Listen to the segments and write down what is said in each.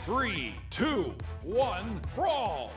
3, 2, 1, brawl!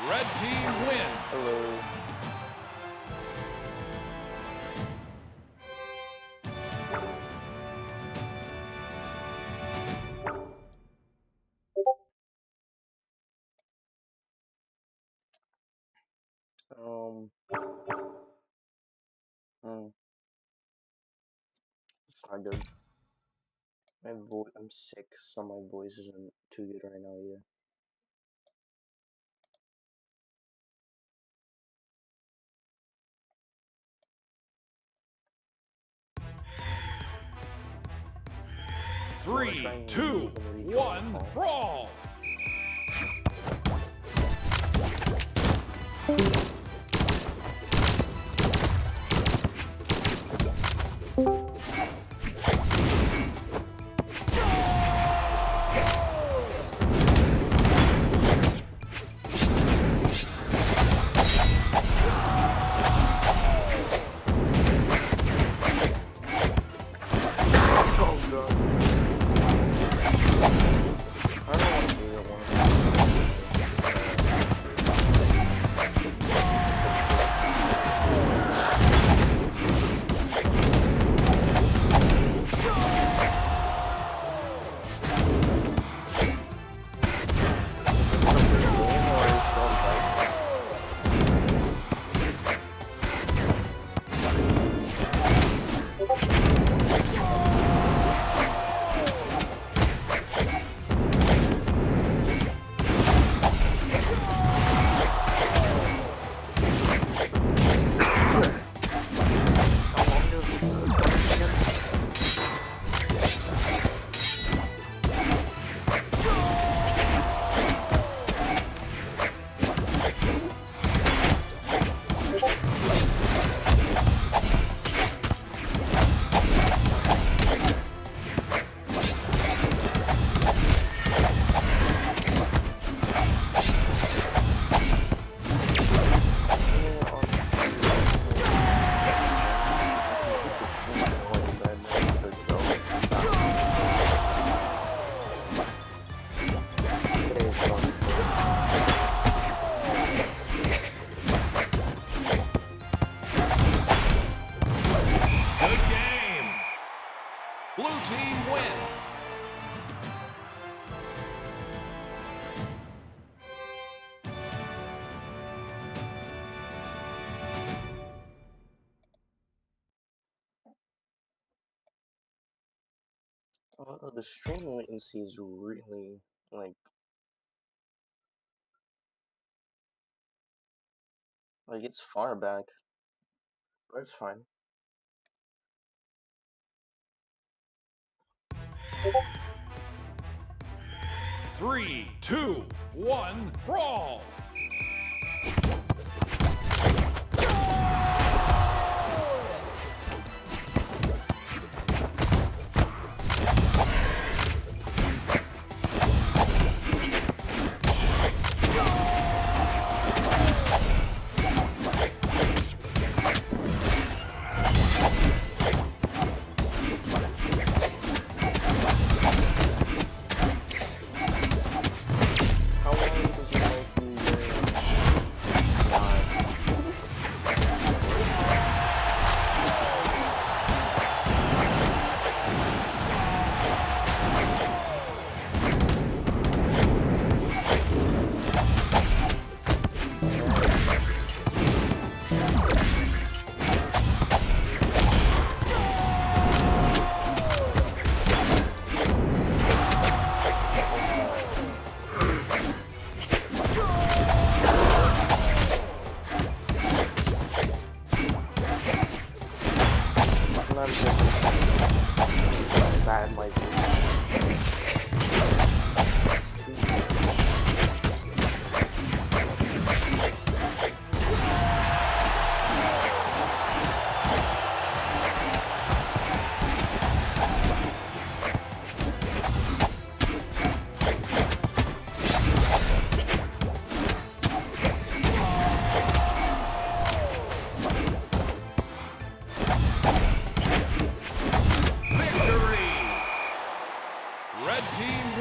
Red team wins. Hello. It's not good. I'm sick, so my voice isn't too good right now yet. Three, 2, 1, brawl! Blue team wins. The stream latency is really like it's far back, but it's fine. Three, 2, 1, brawl!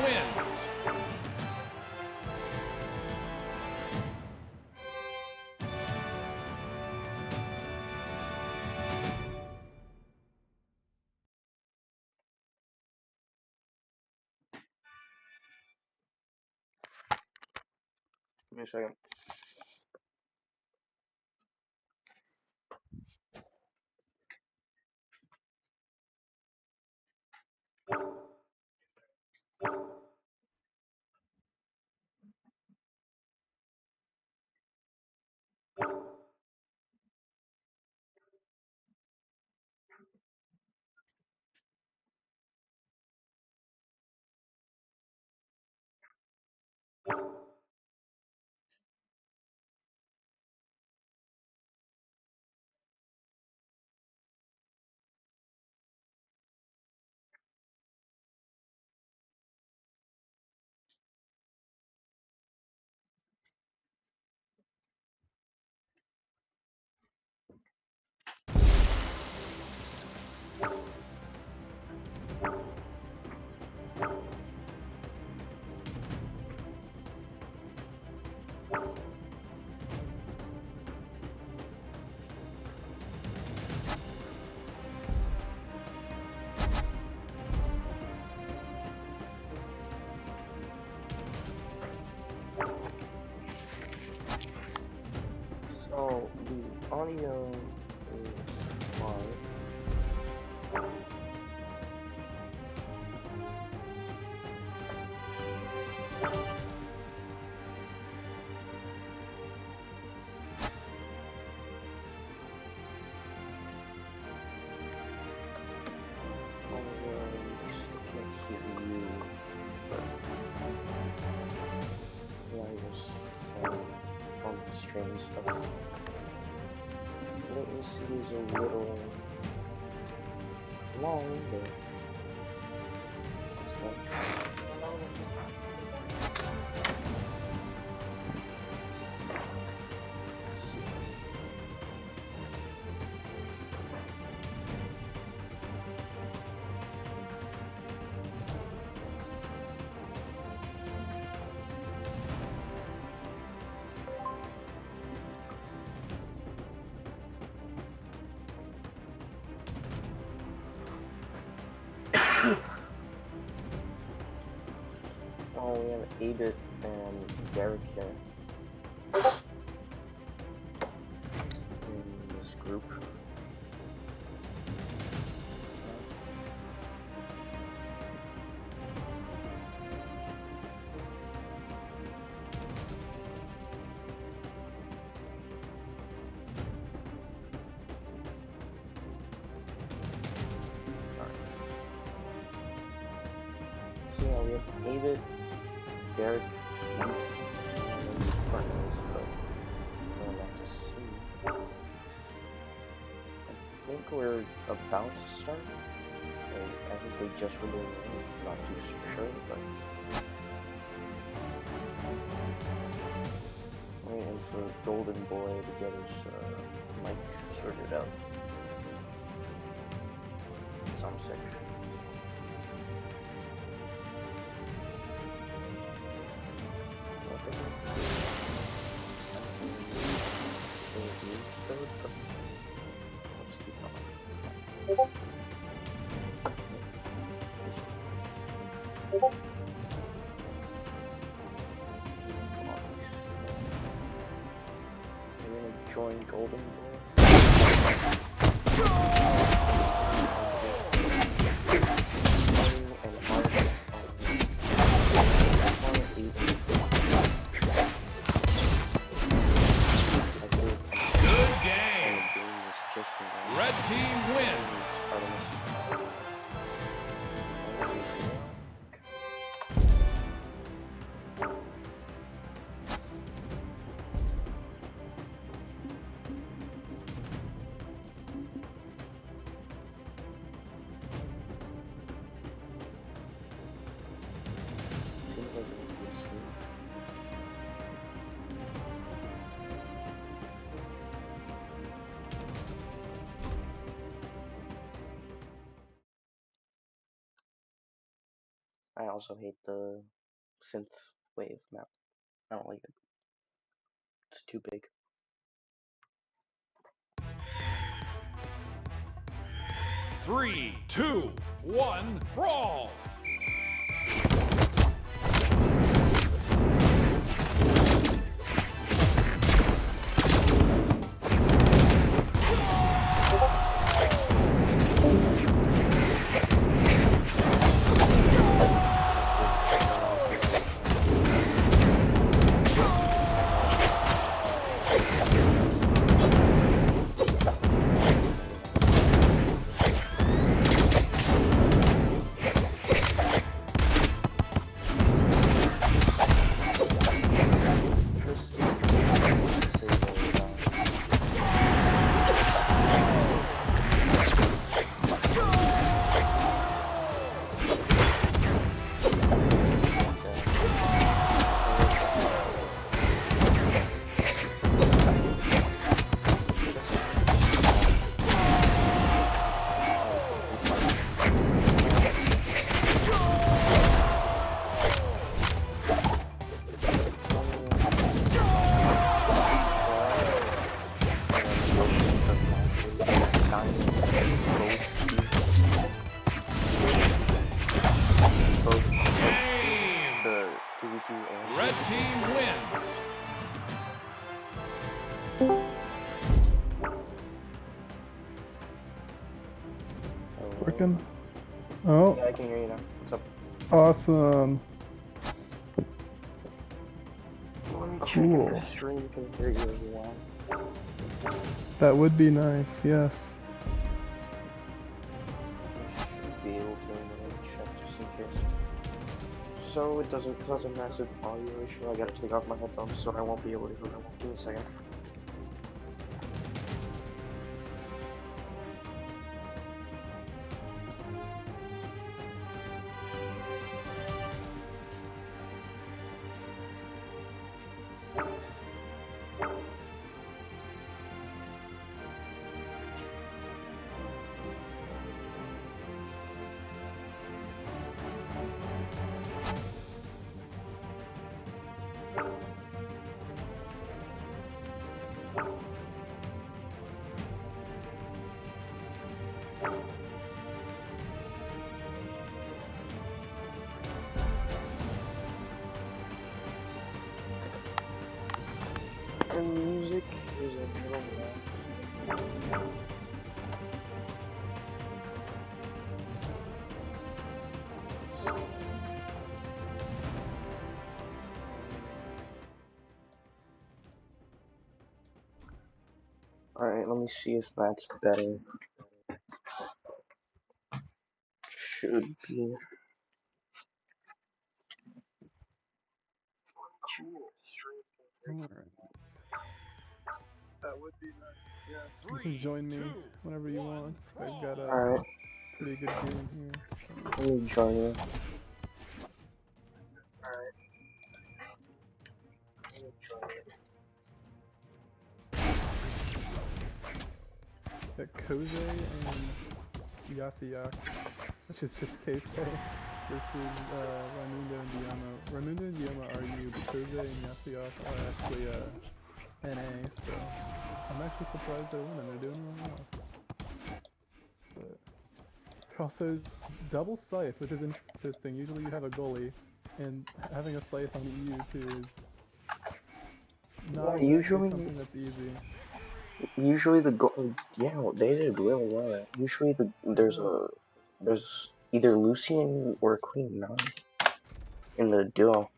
wins. Give me a second. So the audio is fine. I still can't hear you, but yeah, I was on the stream stuff. Latency is a little long, but that's fine. Let's see. Oh, we have aBit and Derek here in this group. So yeah, we have aBit, Derek, Houston, and his partners, but they're not to see. I think we're about to start. I think they just were doing it. I'm not too sure, but I'm waiting for Golden Boy to get his mic sorted out. Because I'm sick. What does it? Let's keep going. This one works. We're gonna join Golden Boy. Good game. Red team wins. I also hate the synth wave map. I don't like it. It's too big. 3, 2, 1, brawl! Red team wins. Working. Oh. Yeah, I can hear you now. What's up? Awesome. Let me check Cool. if the stream can hear you as well. That would be nice, yes. Should be able to, let me check just in case. So it doesn't cause a massive audio issue. I gotta take off my headphones so I won't be able to hear it. Give me a second. The music is a little loud. Alright, let me see if that's better. Should be. Alright. That would be nice, yes. You can join me whenever you want. I've got a Alright, pretty good game here, so. let me join you. Got Koze and Yasuyak, which is just K-Stay, versus Raimundo and Dioma. Raimundo and Dioma are you, but Koze and Yasuyak are actually NA, so I'm actually surprised they're winning. They're doing really well. But also, double scythe, which is interesting. Usually you have a goalie, and having a scythe on EU too is not exactly something that's easy. Usually the yeah, they did really well. Usually there's either Lucian or Queen Nine in the duo.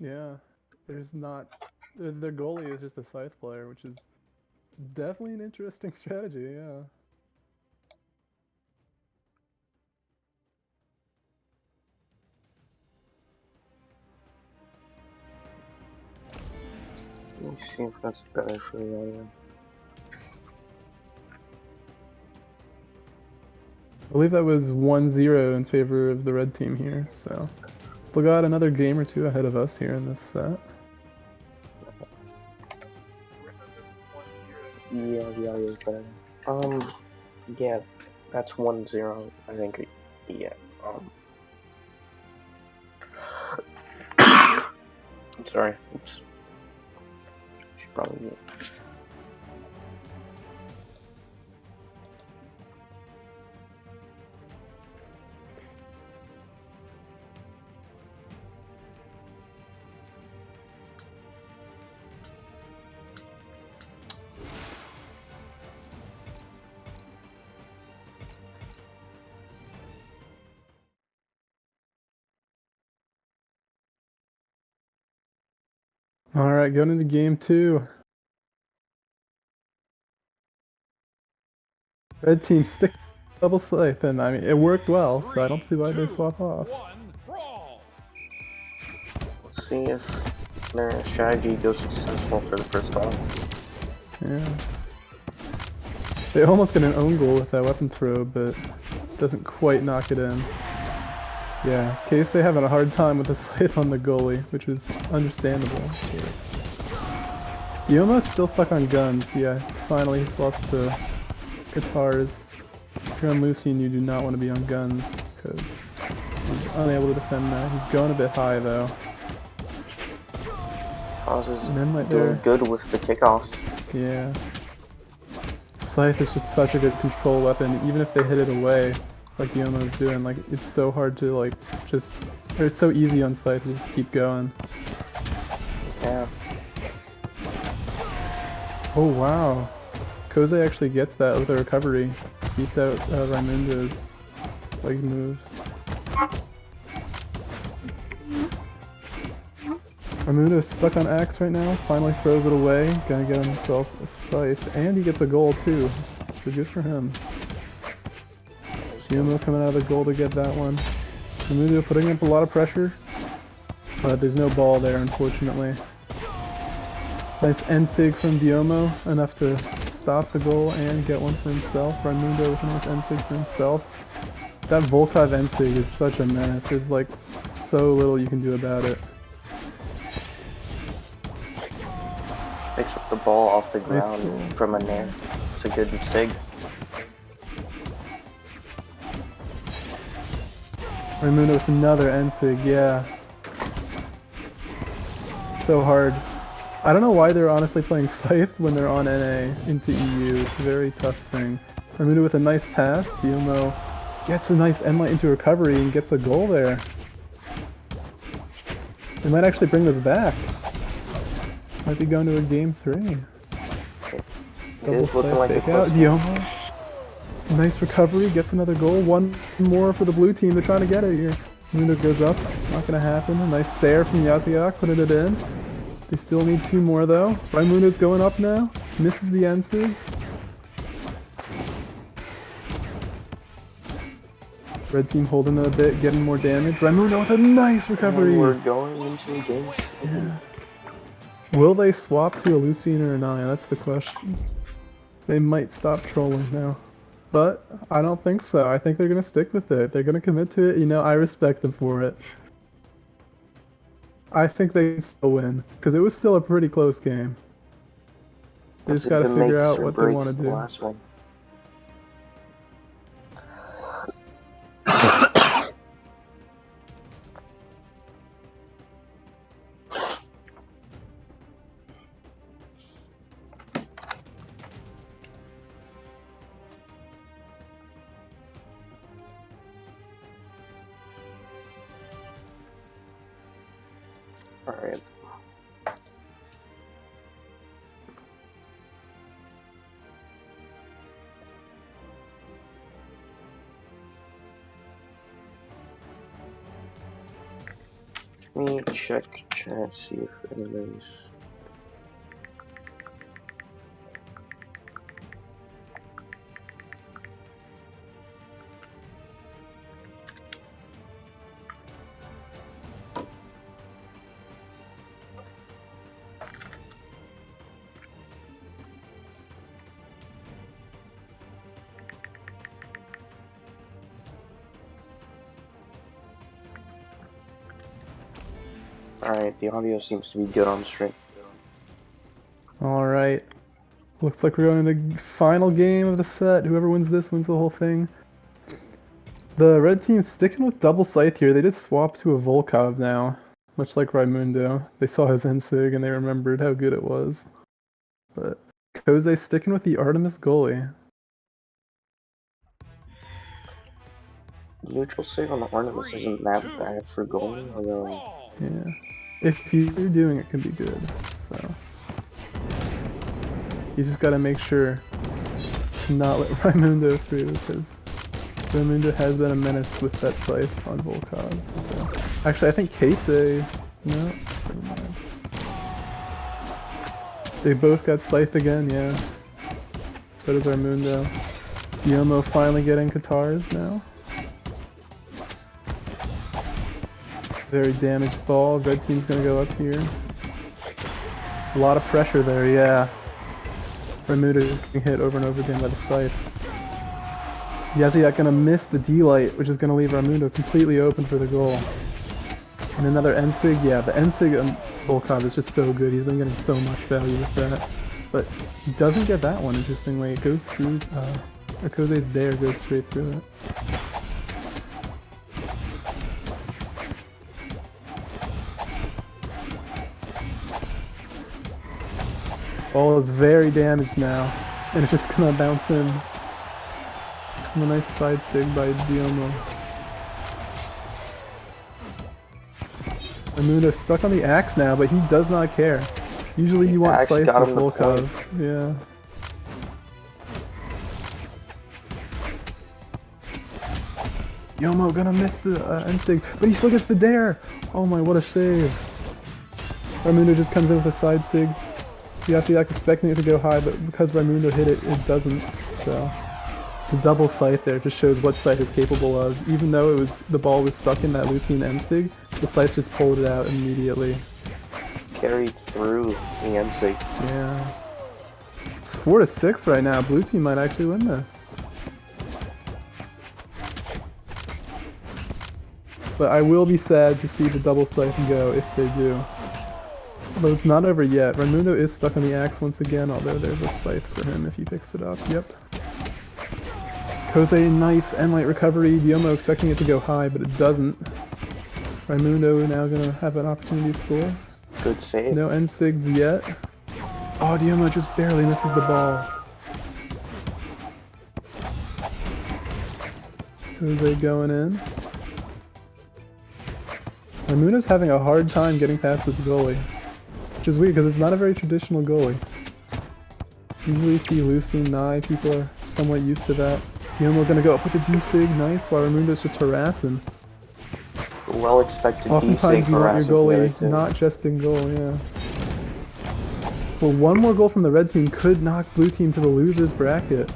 Yeah, there's not. Their goalie is just a scythe player, which is definitely an interesting strategy. Yeah. Let me see if that's better for the audio. I believe that was 1-0 in favor of the red team here, so still got another game or two ahead of us here in this set. Yeah, the audio is better. Yeah, that's 1-0. I think. Yeah. Sorry. Oops. Should probably get. Alright, going into game 2. Red team stick double scythe, and I mean, it worked well, so I don't see why they swap off. Let's see if their strategy goes successful for the first call. Yeah. They almost get an own goal with that weapon throw, but doesn't quite knock it in. Yeah, Keisei having a hard time with the scythe on the goalie, which is understandable. Diomo's still stuck on guns. Yeah, finally he swaps to guitars. If you're on Lucian, you do not want to be on guns, because he's unable to defend that. He's going a bit high, though. Oz is Right doing there. good with the kickoffs. Yeah. Scythe is just such a good control weapon, even if they hit it away, like Diomo's doing. Like, it's so hard to, like, just... Or it's so easy on Scythe to just keep going. Yeah. Oh, wow. Kosei actually gets that with a recovery. Beats out Raimundo's leg move. Raimundo's stuck on Axe right now, finally throws it away, gonna get himself a scythe, and he gets a goal too, so good for him. Diomo coming out of the goal to get that one. Raimundo putting up a lot of pressure, but there's no ball there unfortunately. Nice end-sig from Diomo, enough to stop the goal and get one for himself. Raimundo with a nice end-sig for himself. That Volkov end-sig is such a menace, there's like so little you can do about it. Picks up the ball off the Nice ground goal. from a nair. It's a good sig. Raimundo with another end-sig, yeah. So hard. I don't know why they're honestly playing Scythe when they're on NA into EU. It's a very tough thing. Raimundo with a nice pass. Diomo gets a nice endlight into recovery and gets a goal there. They might actually bring this back. Might be going to a game 3. Double Scythe like fake out. Diomo. Nice recovery, gets another goal. One more for the blue team. They're trying to get it here. Raimundo goes up. Not gonna happen. A nice Sair from Yasuyak, putting it in. They still need 2 more though. Raimundo's going up now. Misses the end-sig. Red team holding it a bit, getting more damage. Raimundo with a nice recovery. And we're going into game 3. Yeah. Will they swap to a Lucian or an Aya? That's the question. They might stop trolling now. But I don't think so. I think they're going to stick with it. They're going to commit to it. You know, I respect them for it. I think they can still win, because it was still a pretty close game. They just got to figure out what they want to do. Last one. Alright. Let me check chat, see if anybody's... Alright, the audio seems to be good on stream. Alright. Looks like we're going to the final game of the set. Whoever wins this wins the whole thing. The red team's sticking with double scythe here. They did swap to a Volkov now. much like Raimundo. They saw his Ensig and they remembered how good it was. But Koze sticking with the Artemis goalie. Neutral sig on the Artemis isn't that bad for goalie, although... Yeah. If you're doing it, can be good. So you just gotta make sure to not let Raimundo through, because Raimundo has been a menace with that scythe on Volkov. So actually, I think Keisei. No, never mind. They both got scythe again. Yeah. So does Raimundo. Yomo finally getting Katars now. Very damaged ball. Red team's gonna go up here. A lot of pressure there, yeah. Raimundo is getting hit over and over again by the scythes. Yaziak gonna miss the D-light, which is gonna leave Raimundo completely open for the goal. And another Ensig, yeah, the Ensig on Volkov is just so good. He's been getting so much value with that. But he doesn't get that one, interestingly. It goes through, Koze's dare goes straight through it. Ball is very damaged now, and it's just gonna bounce in. And a nice side sig by Diomo. Raimundo's stuck on the axe now, but he does not care. Usually you want scythe with Volkov. Yeah. Yomo gonna miss the Ensig, but he still gets the dare! Oh my, what a save. Raimundo just comes in with a side sig. Yaziak expecting it to go high, but because Raimundo hit it, it doesn't. So the double scythe there just shows what scythe is capable of. Even though the ball was stuck in that Lucian Ensig, the scythe just pulled it out immediately. Carried through the Ensig. Yeah. It's 4-6 right now. Blue team might actually win this. But I will be sad to see the double scythe go if they do. Although it's not over yet. Raimundo is stuck on the axe once again, although there's a scythe for him if he picks it up. Yep. Koze, nice end-light recovery. Diomo expecting it to go high, but it doesn't. Raimundo now gonna have an opportunity to score. Good save. No Ensigs yet. Oh, Diomo just barely misses the ball. Koze going in. Raimundo's having a hard time getting past this goalie. Which is weird, because it's not a very traditional goalie. Usually you see Lucian, Nai, people are somewhat used to that. Yomo gonna go up with a D-Sig, nice, while Raimundo's just harassing. Well expected Oftentimes you want your goalie not just in goal, yeah. Well, one more goal from the red team could knock blue team to the loser's bracket.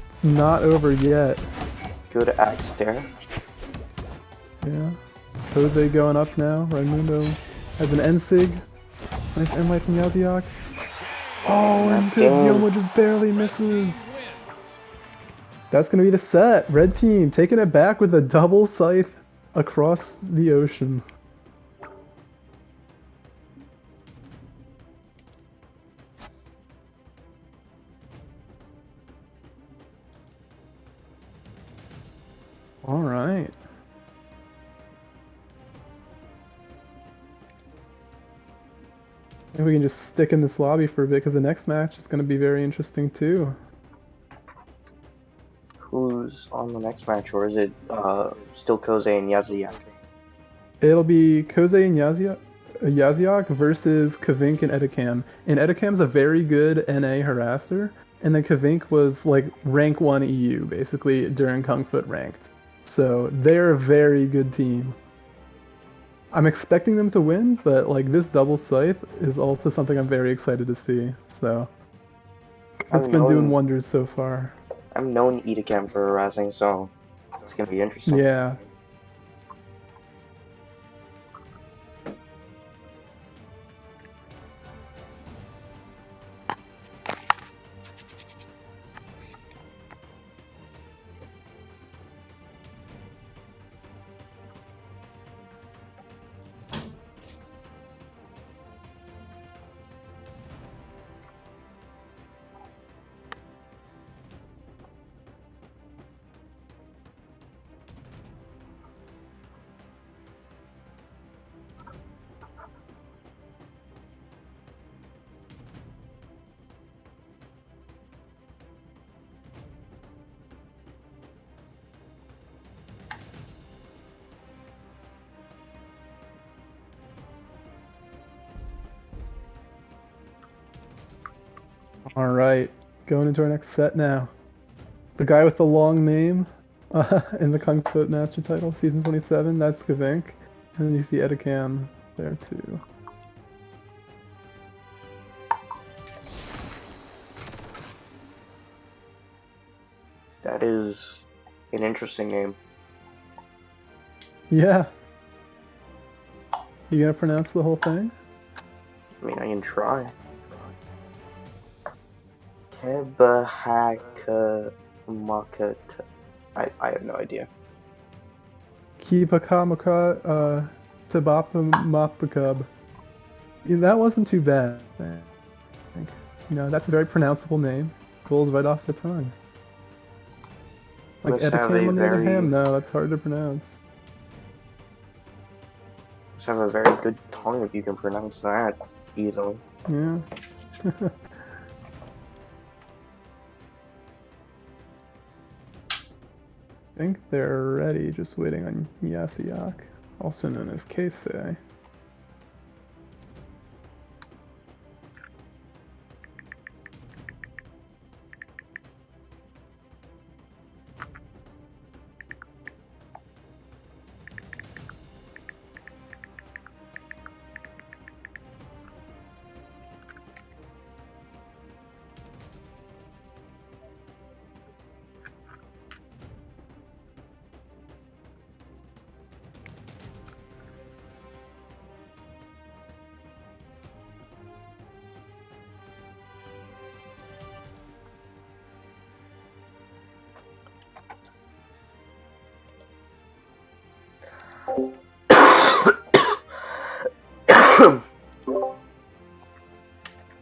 It's not over yet. Good axe there. Yeah. Koze going up now, Raimundo has an Ensig. Nice end-light from Yaziak. Oh, and good, Yomo just barely misses. That's going to be the set. Red team taking it back with a double scythe across the ocean. All right. Maybe we can just stick in this lobby for a bit, because the next match is going to be very interesting too. Who's on the next match, or is it still Koze and Yaziak? It'll be Koze and Yaziak versus Kavink and Edicam. And Edicam's a very good NA harasser, and then Kavink was like rank 1 EU basically during Kungfoot ranked. So they're a very good team. I'm expecting them to win, but like this double scythe is also something I'm very excited to see. So it's been doing wonders so far. I'm known Edicam for harassing, so it's gonna be interesting. Yeah. Alright, going into our next set now. The guy with the long name in the Kungfoot Master title, Season 27, that's Kavink. And then you see Edicam there too. That is an interesting name. Yeah. You gonna pronounce the whole thing? I mean, I can try. Kebahaka Makata. I have no idea. Kipakamaka Tabapamapakub. Yeah, that wasn't too bad, I think. You know, that's a very pronounceable name. Rolls right off the tongue. Like Must have Edicam a on the other very- hand, no, that's hard to pronounce. Must have a very good tongue if you can pronounce that easily. Yeah. I think they're ready, just waiting on Yasiak, also known as Keisei.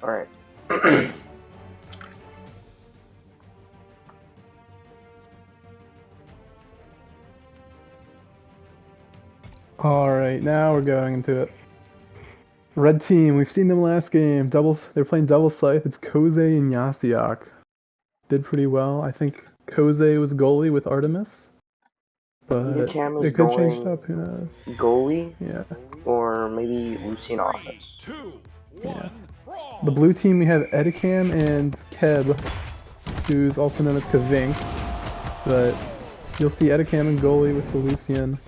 Alright. Alright, now we're going into it. Red team, we've seen them last game. They're playing double scythe. It's Kosei and Yasiak. Did pretty well. I think Kosei was goalie with Artemis. But Edicam it is could change going up, who knows? goalie Yeah. or maybe Lucian 3, offense. 2, Yeah. 1, brawl. The blue team, we have Edicam and Keb, who's also known as Kavink. But you'll see Edicam and goalie with the Lucian,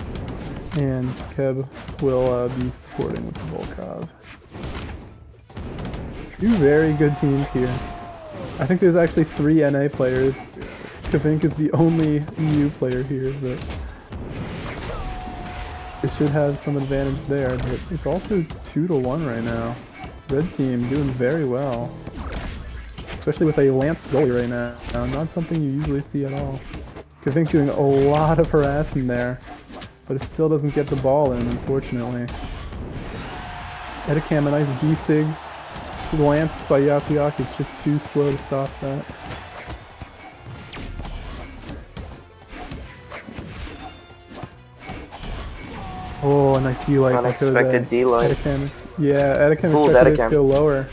and Keb will be supporting with the Volkov. Two very good teams here. I think there's actually 3 NA players. Kavink is the only EU player here, but it should have some advantage there. But it's also 2-1 right now. Red team doing very well, especially with a Lance goalie right now. Not something you usually see at all. Kavink doing a lot of harassing there, but it still doesn't get the ball in, unfortunately. Edicam, a nice D-sig. Lance by Yasiak is just too slow to stop that. Oh, a nice D-light. Unexpected D-light. Edicam Fools expected it to Edicam. go lower.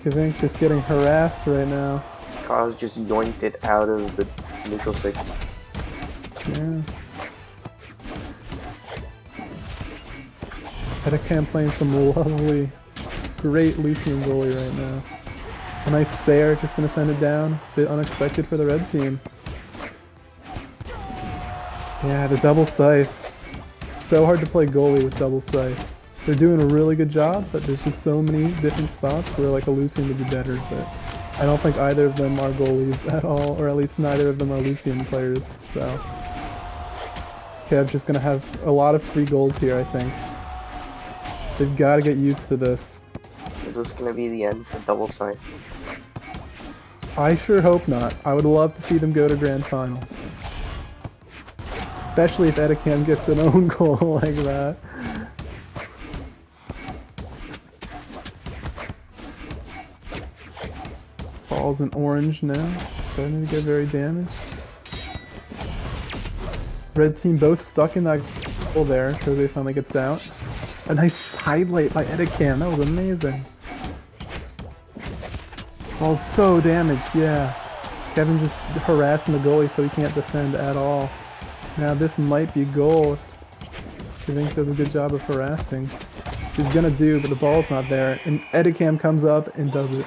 Kavink just getting harassed right now. Kaz just yoinked it out of the neutral six. Yeah. Edicam playing some lovely, great Lucian goalie right now. A nice Sayer, just gonna send it down. A bit unexpected for the red team. Yeah, the double scythe. So hard to play goalie with double scythe. They're doing a really good job, but there's just so many different spots where like a Lucian would be better, but I don't think either of them are goalies at all, or at least neither of them are Lucian players, so Kev's just gonna have a lot of free goals here, I think. They've got to get used to this. Is this gonna be the end for double scythe? I sure hope not. I would love to see them go to grand finals. Especially if Edicam gets an own goal like that. Ball's in orange now, starting to get very damaged. Red team both stuck in that goal there. Kosei finally gets out. A nice highlight by Edicam, that was amazing. Ball's so damaged, yeah. Kevin just harassing the goalie so he can't defend at all. Now this might be goal if Kavink does a good job of harassing. which is gonna do, but the ball's not there, and Edicam comes up and does it.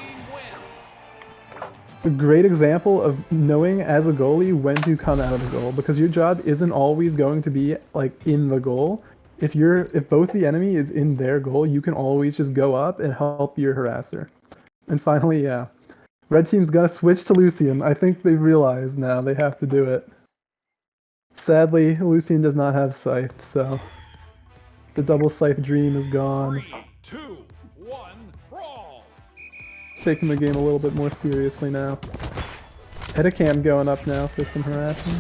It's a great example of knowing as a goalie when to come out of the goal, because your job isn't always going to be like in the goal. If both the enemy is in their goal, you can always just go up and help your harasser. And finally, yeah, red team's gonna switch to Lucian. I think they realize now they have to do it. Sadly, Lucian does not have Scythe, so the double Scythe dream is gone. 3, 2, 1, brawl! Taking the game a little bit more seriously now. Edicam going up now for some harassing.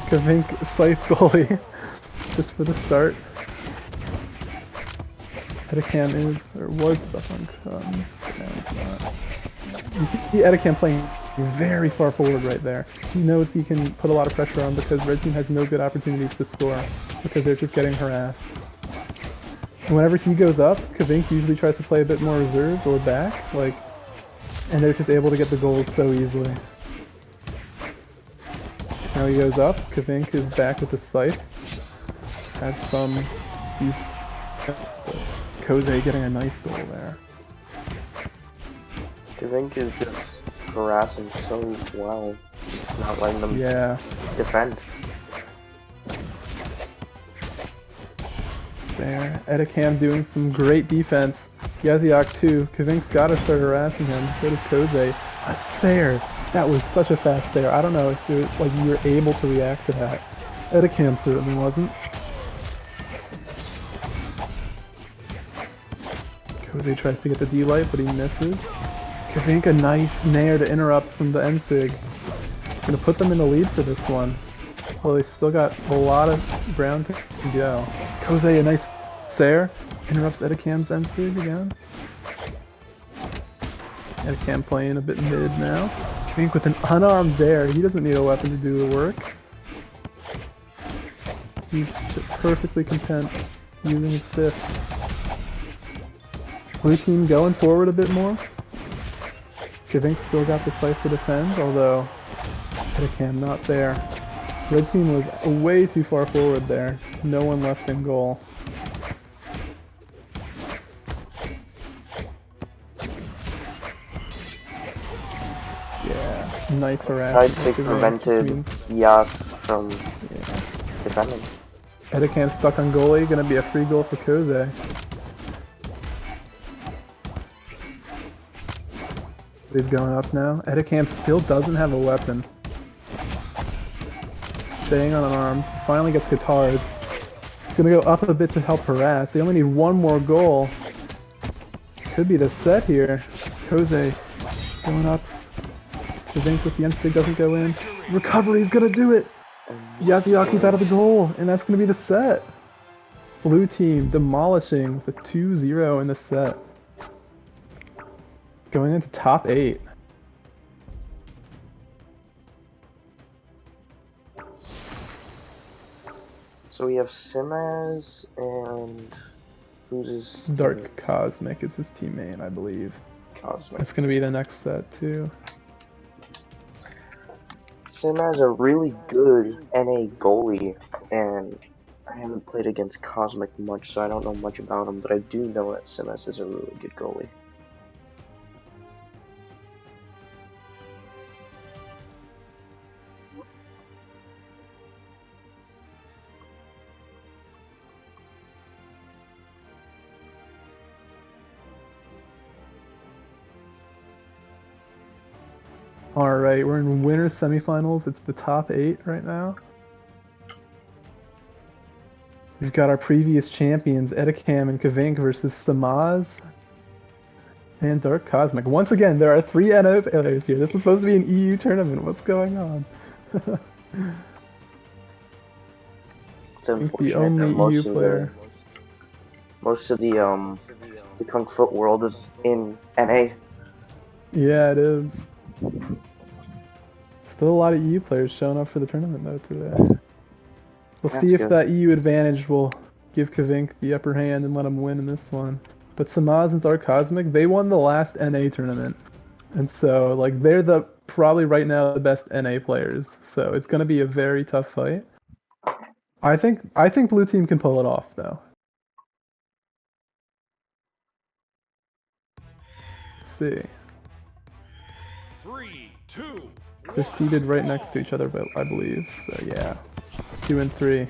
Kavink Scythe goalie, just for the start. Edicam is, or was stuck on Cums, but now he's not. You see Edicam playing very far forward right there. He knows he can put a lot of pressure on because red team has no good opportunities to score because they're just getting harassed. And whenever he goes up, Kavink usually tries to play a bit more reserved or back, and they're just able to get the goals so easily. Now he goes up, Kavink is back with the Scythe. Had some defense, but Koze getting a nice goal there. Kavink is just harassing so well. It's not letting them defend. Sayer, Edicam doing some great defense. Yaziak too. Kavink's gotta start harassing him. So does Koze. A Sayer! That was such a fast Sayer. I don't know if you were able to react to that. Edicam certainly wasn't. Koze tries to get the D-Light, but he misses. Kavink a nice nair to interrupt from the Ensig. Gonna put them in the lead for this one. Well, they still got a lot of ground to go. Koze a nice Sayer. Interrupts Edicam's Ensig again. Edicam playing a bit mid now. Kavink with an unarmed dare. He doesn't need a weapon to do the work. He's perfectly content using his fists. Blue team going forward a bit more. Kavink still got the Scythe to defend, although Edicam not there. Red team was way too far forward there. No one left in goal. Yeah, nice harassment. Sidestick prevented Yas from defending. Edicam stuck on goalie, gonna be a free goal for Koze. He's going up now. Edicam still doesn't have a weapon. Staying unarmed. Finally gets guitars. He's gonna go up a bit to help harass. They only need one more goal. Could be the set here. Koze going up. Kavink with the Ensig doesn't go in. Recovery's gonna do it! Yaziaku's out of the goal, and that's gonna be the set. Blue team demolishing with a 2-0 in the set. Going into top 8. So we have Simaz and who's his Dark Cosmic is his teammate, I believe. Cosmic. That's gonna be the next set too. Simaz a really good NA goalie, and I haven't played against Cosmic much, so I don't know much about him, but I do know that Simaz is a really good goalie. Alright, we're in winners semifinals. It's the top 8 right now. We've got our previous champions, Edicam and Kavink versus Samaz and Dark Cosmic. Once again, there are 3 NO players here. This is supposed to be an EU tournament. What's going on? It's unfortunate the only that EU player. Most of the Kungfoot world is in NA. Yeah, it is. Still a lot of EU players showing up for the tournament though today. We'll see if that EU advantage will give Kavink the upper hand and let him win in this one. But Samaz and Dark Cosmic, they won the last NA tournament. And so, like, they're probably right now the best NA players. So it's going to be a very tough fight. I think Blue Team can pull it off, though. Let's see. 3, 2, They're seated right next to each other, but I believe. So yeah, 2 and 3.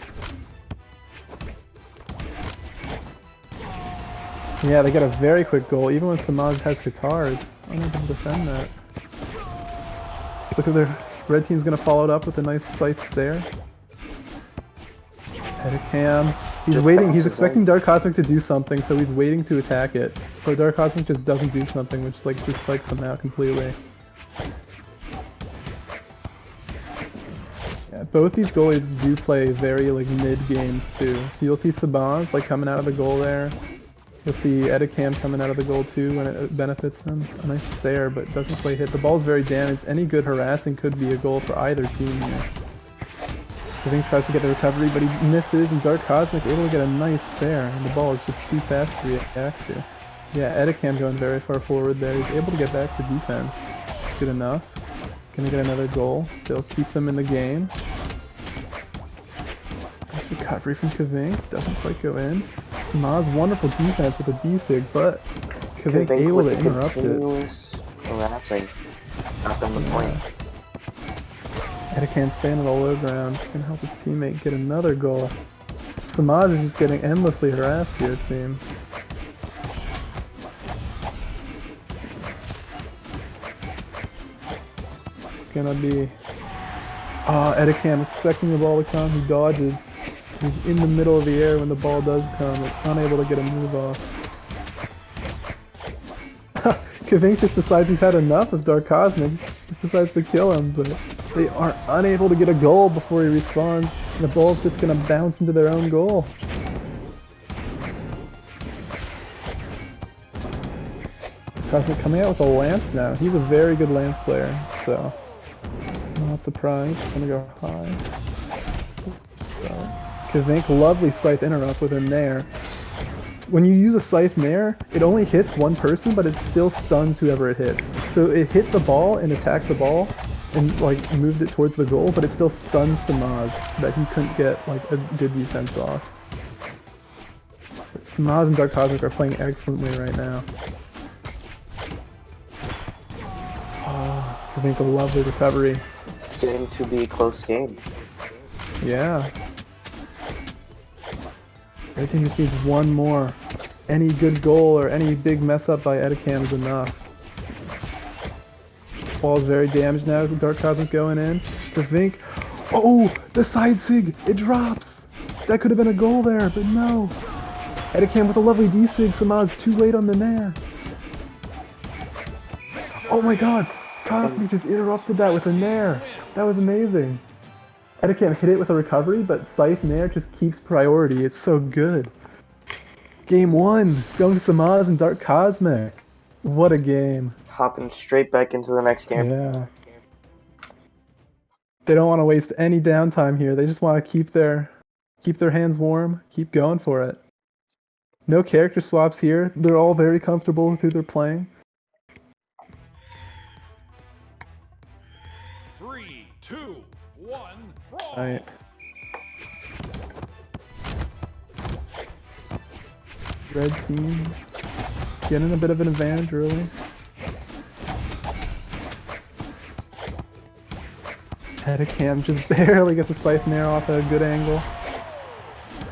Yeah, they got a very quick goal. Even when Samaz has guitars, unable to defend that. Look at their red team's gonna follow it up with a nice scythe stare. Edicam. He's Just waiting. He's bounces expecting in. Dark Cosmic to do something, so he's waiting to attack it. But Dark Cosmic just doesn't do something, which like just psychs him out completely. Yeah, both these goalies do play very like mid games too. So you'll see Sabaz like coming out of the goal there. You'll see Edicam coming out of the goal too when it benefits him. A nice stare, but doesn't quite hit. The ball's very damaged. Any good harassing could be a goal for either team here. I think tries to get the recovery, but he misses, and Dark Cosmic able to get a nice stare, and the ball is just too fast to react to. Yeah, Edicam going very far forward there. He's able to get back for defense. It's good enough. Gonna get another goal. Still keep them in the game. Nice recovery from Kavink. Doesn't quite go in. Samaz, wonderful defense with a D-Sig, but Kavink able to interrupt it. Continuous harassing. Not them the point. Edicam staying on the low ground. It's gonna help his teammate get another goal. Samaz is just getting endlessly harassed here, it seems. It's gonna be... Edicam expecting the ball to come. He dodges. He's in the middle of the air when the ball does come, and unable to get a move off. Kavink just decides he's had enough of Dark Cosmic. Just decides to kill him, but they are unable to get a goal before he respawns, and the ball's just gonna bounce into their own goal. Cosmic coming out with a lance now. He's a very good lance player, so not surprised. Gonna go high. So, Kavink, lovely scythe interrupt with a nair. When you use a scythe nair, it only hits one person, but it still stuns whoever it hits. So it hit the ball and attacked the ball, and like moved it towards the goal, but it still stuns Samaz so that he couldn't get like a good defense off. But Samaz and Dark Cosmic are playing excellently right now. Oh, Kavink, a lovely recovery. It's getting to be a close game. Yeah. Red team just needs one more. Any good goal or any big mess up by Edicam is enough. Ball's very damaged now. Dark Cosmic going in. Kavink. Oh! The side sig! It drops! That could have been a goal there, but no. Edicam with a lovely D-Sig. Samaz too late on the nair. Oh my god! Cosmic just interrupted that with a nair. That was amazing. Edicam hit it with a recovery, but Scythe Nair just keeps priority. It's so good. Game 1, going to Samaz and Dark Cosmic. What a game. Hopping straight back into the next game. Yeah. They don't want to waste any downtime here. They just want to keep their hands warm, keep going for it. No character swaps here. They're all very comfortable with who they're playing. 3, 2, 1, brawl! Alright. Red team getting a bit of an advantage early. Edicam just barely gets a Scythe Nair off at a good angle.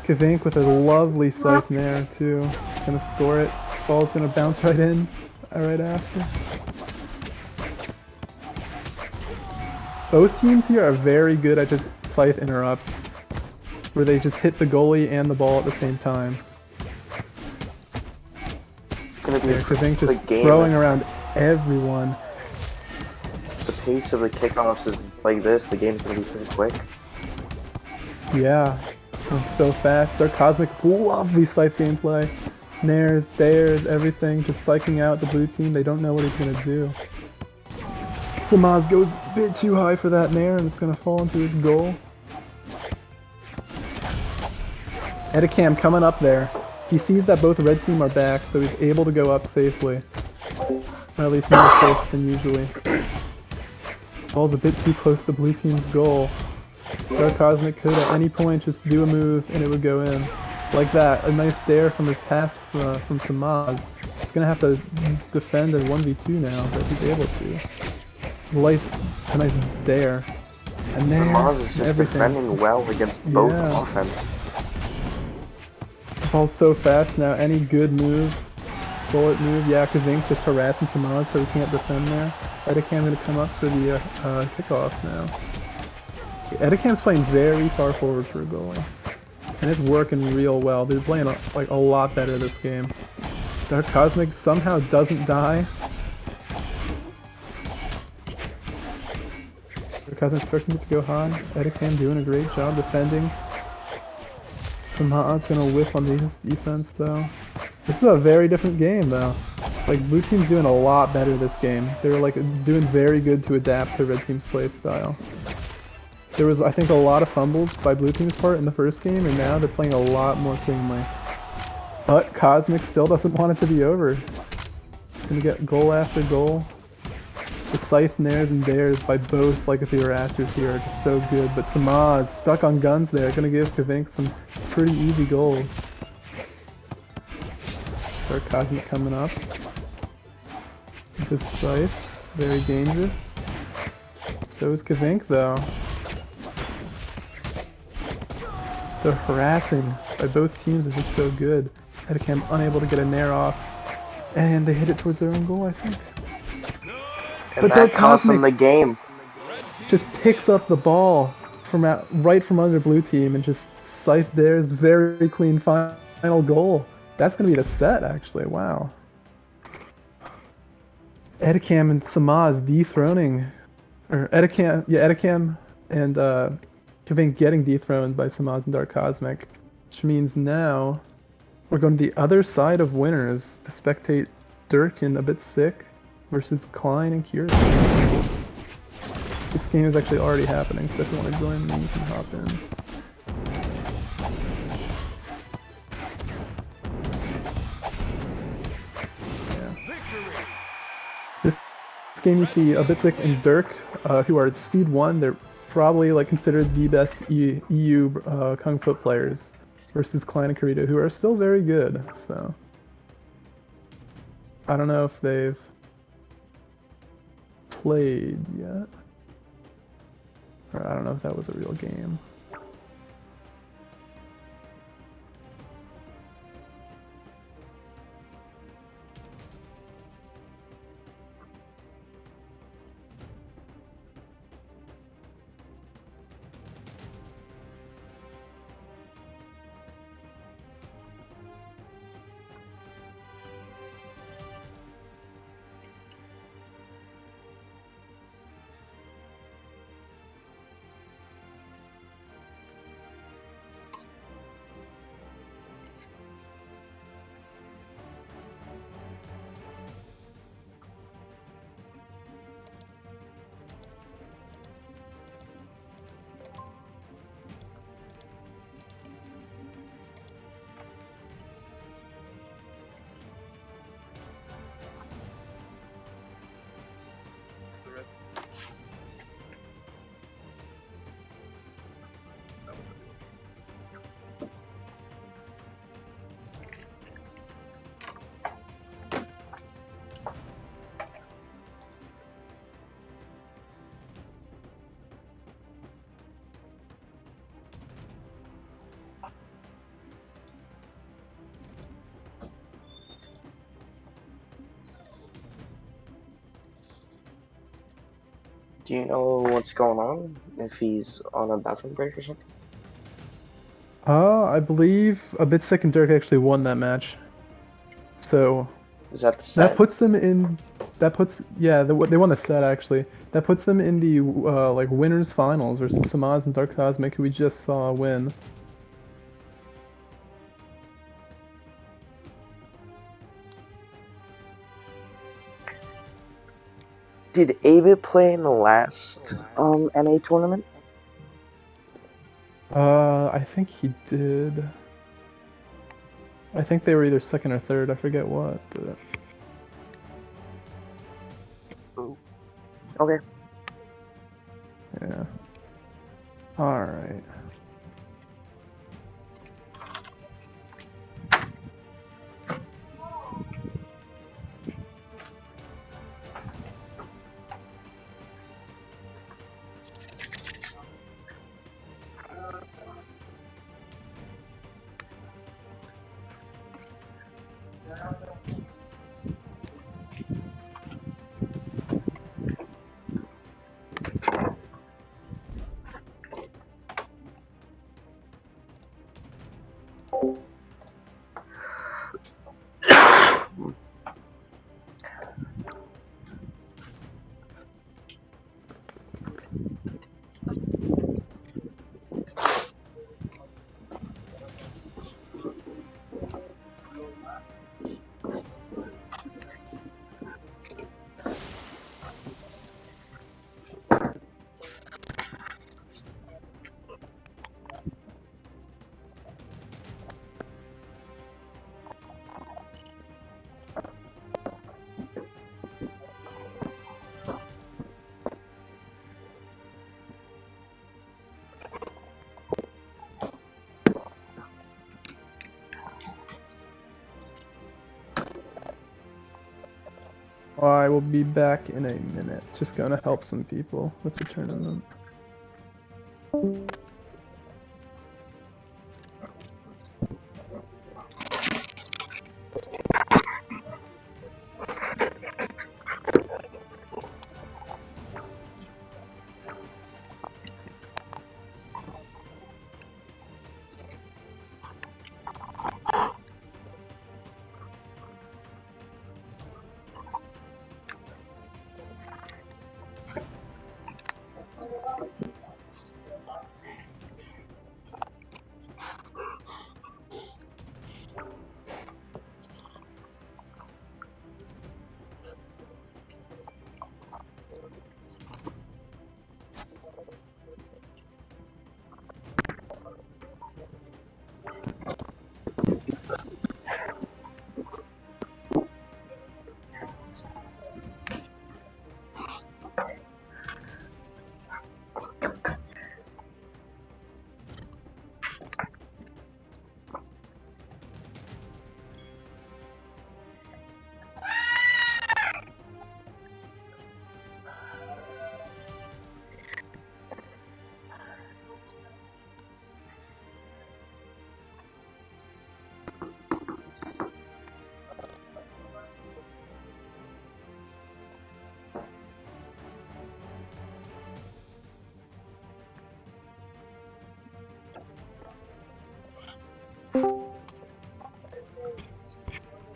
Kavink with a lovely Scythe Nair too. He's gonna score it. Ball's gonna bounce right in right after. Both teams here are very good at just Scythe interrupts, where they just hit the goalie and the ball at the same time. Gonna be a Kavink just quick game. throwing around everyone. The pace of the kickoffs is like this. The game's gonna be pretty quick. Yeah, it's going so fast. Dark Cosmic, lovely Scythe gameplay. Nairs, dares, everything, just psyching out the blue team. They don't know what he's gonna do. Samaz goes a bit too high for that Nair, and it's gonna fall into his goal. Edicam coming up there. He sees that both red team are back, so he's able to go up safely. Or at least more safe than usually. Ball's a bit too close to blue team's goal. Dark Cosmic could at any point just do a move and it would go in. like that, a nice dare from his pass from Samaz. He's gonna have to defend a 1v2 now, but he's able to. A nice dare. And there, Samaz is just everything. defending well against both Yeah. offense. The ball's so fast now. Any good move, bullet move. Yeah, Kavink just harassing Samaz so he can't defend there. Edicam gonna come up for the kickoff now. Edicam's playing very far forward for a goalie. And it's working real well. They're playing like a lot better this game. Dark Cosmic somehow doesn't die. Dark Cosmic's starting to go high. Edicam doing a great job defending. Samaz gonna whiff on his defense though. This is a very different game though. Like blue team's doing a lot better this game. They're like doing very good to adapt to red team's play style. There was, I think, a lot of fumbles by blue team's part in the first game, and now they're playing a lot more cleanly. But Cosmic still doesn't want it to be over. It's gonna get goal after goal. The scythe nairs and dares by both like the harassers here are just so good, but Samaz stuck on guns there, gonna give Kavink some pretty easy goals. Dark Cosmic coming up. This scythe, very dangerous. So is Kavink though. The harassing by both teams is just so good. Edicam unable to get a nair off, and they hit it towards their own goal, I think. And But that cost them the game. Just picks up the ball from right from under blue team and just scythe theirs very clean final goal. That's gonna be the set actually. Wow. Edicam and Samaz dethroning, or Edicam and Kavink getting dethroned by Samaz and Dark Cosmic, which means now we're going to the other side of winners to spectate Dirk and aBitSick versus Klein and Curious. This game is actually already happening, so if you want to join me, you can hop in. This game you see aBitSick and Dirk, who are seed 1, they're probably like considered the best EU Kungfoot players, versus Klein and Karita, who are still very good. So I don't know if they've played yet, or I don't know if that was a real game. Do you know what's going on? If he's on a bathroom break or something? I believe aBitSick and Dirk actually won that match. So Is that the set? that puts them in. Yeah, they won the set actually. That puts them in the like winners finals versus Samaz and Dark Cosmic, who we just saw win. Did aBit play in the last NA tournament? I think he did. I think they were either second or third. I forget what, but. Okay. Yeah. Alright. I will be back in a minute. Just gonna help some people with the tournament.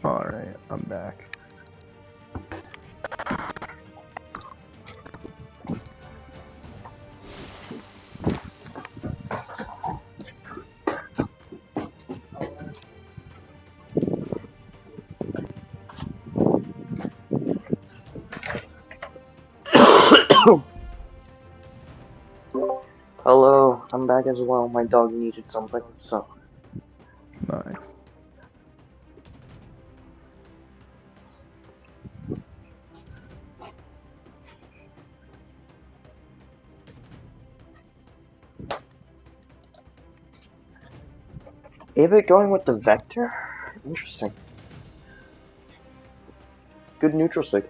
Alright, I'm back. Hello, I'm back as well. My dog needed something, so. Nice. aBit going with the Vector? Interesting. Good neutral sig.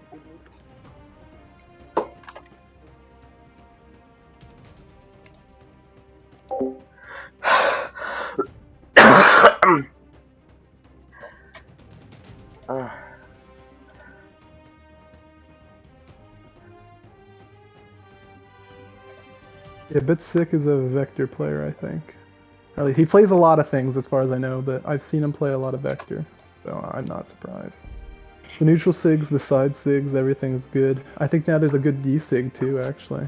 Yeah, aBitSick is a Vector player, I think. He plays a lot of things as far as I know, but I've seen him play a lot of Vector, so I'm not surprised. The neutral sigs, the side sigs, everything's good. I think now there's a good D sig too, actually.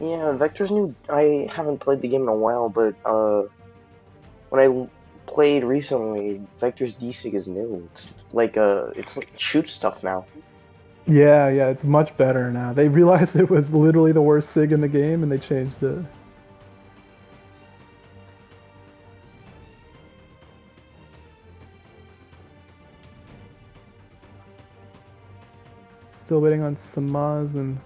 Yeah, Vector's new. I haven't played the game in a while, but when I played recently, Vector's D-Sig is new. It's like shoot stuff now. Yeah, it's much better now. They realized it was literally the worst sig in the game, and they changed it. Still waiting on Samaz and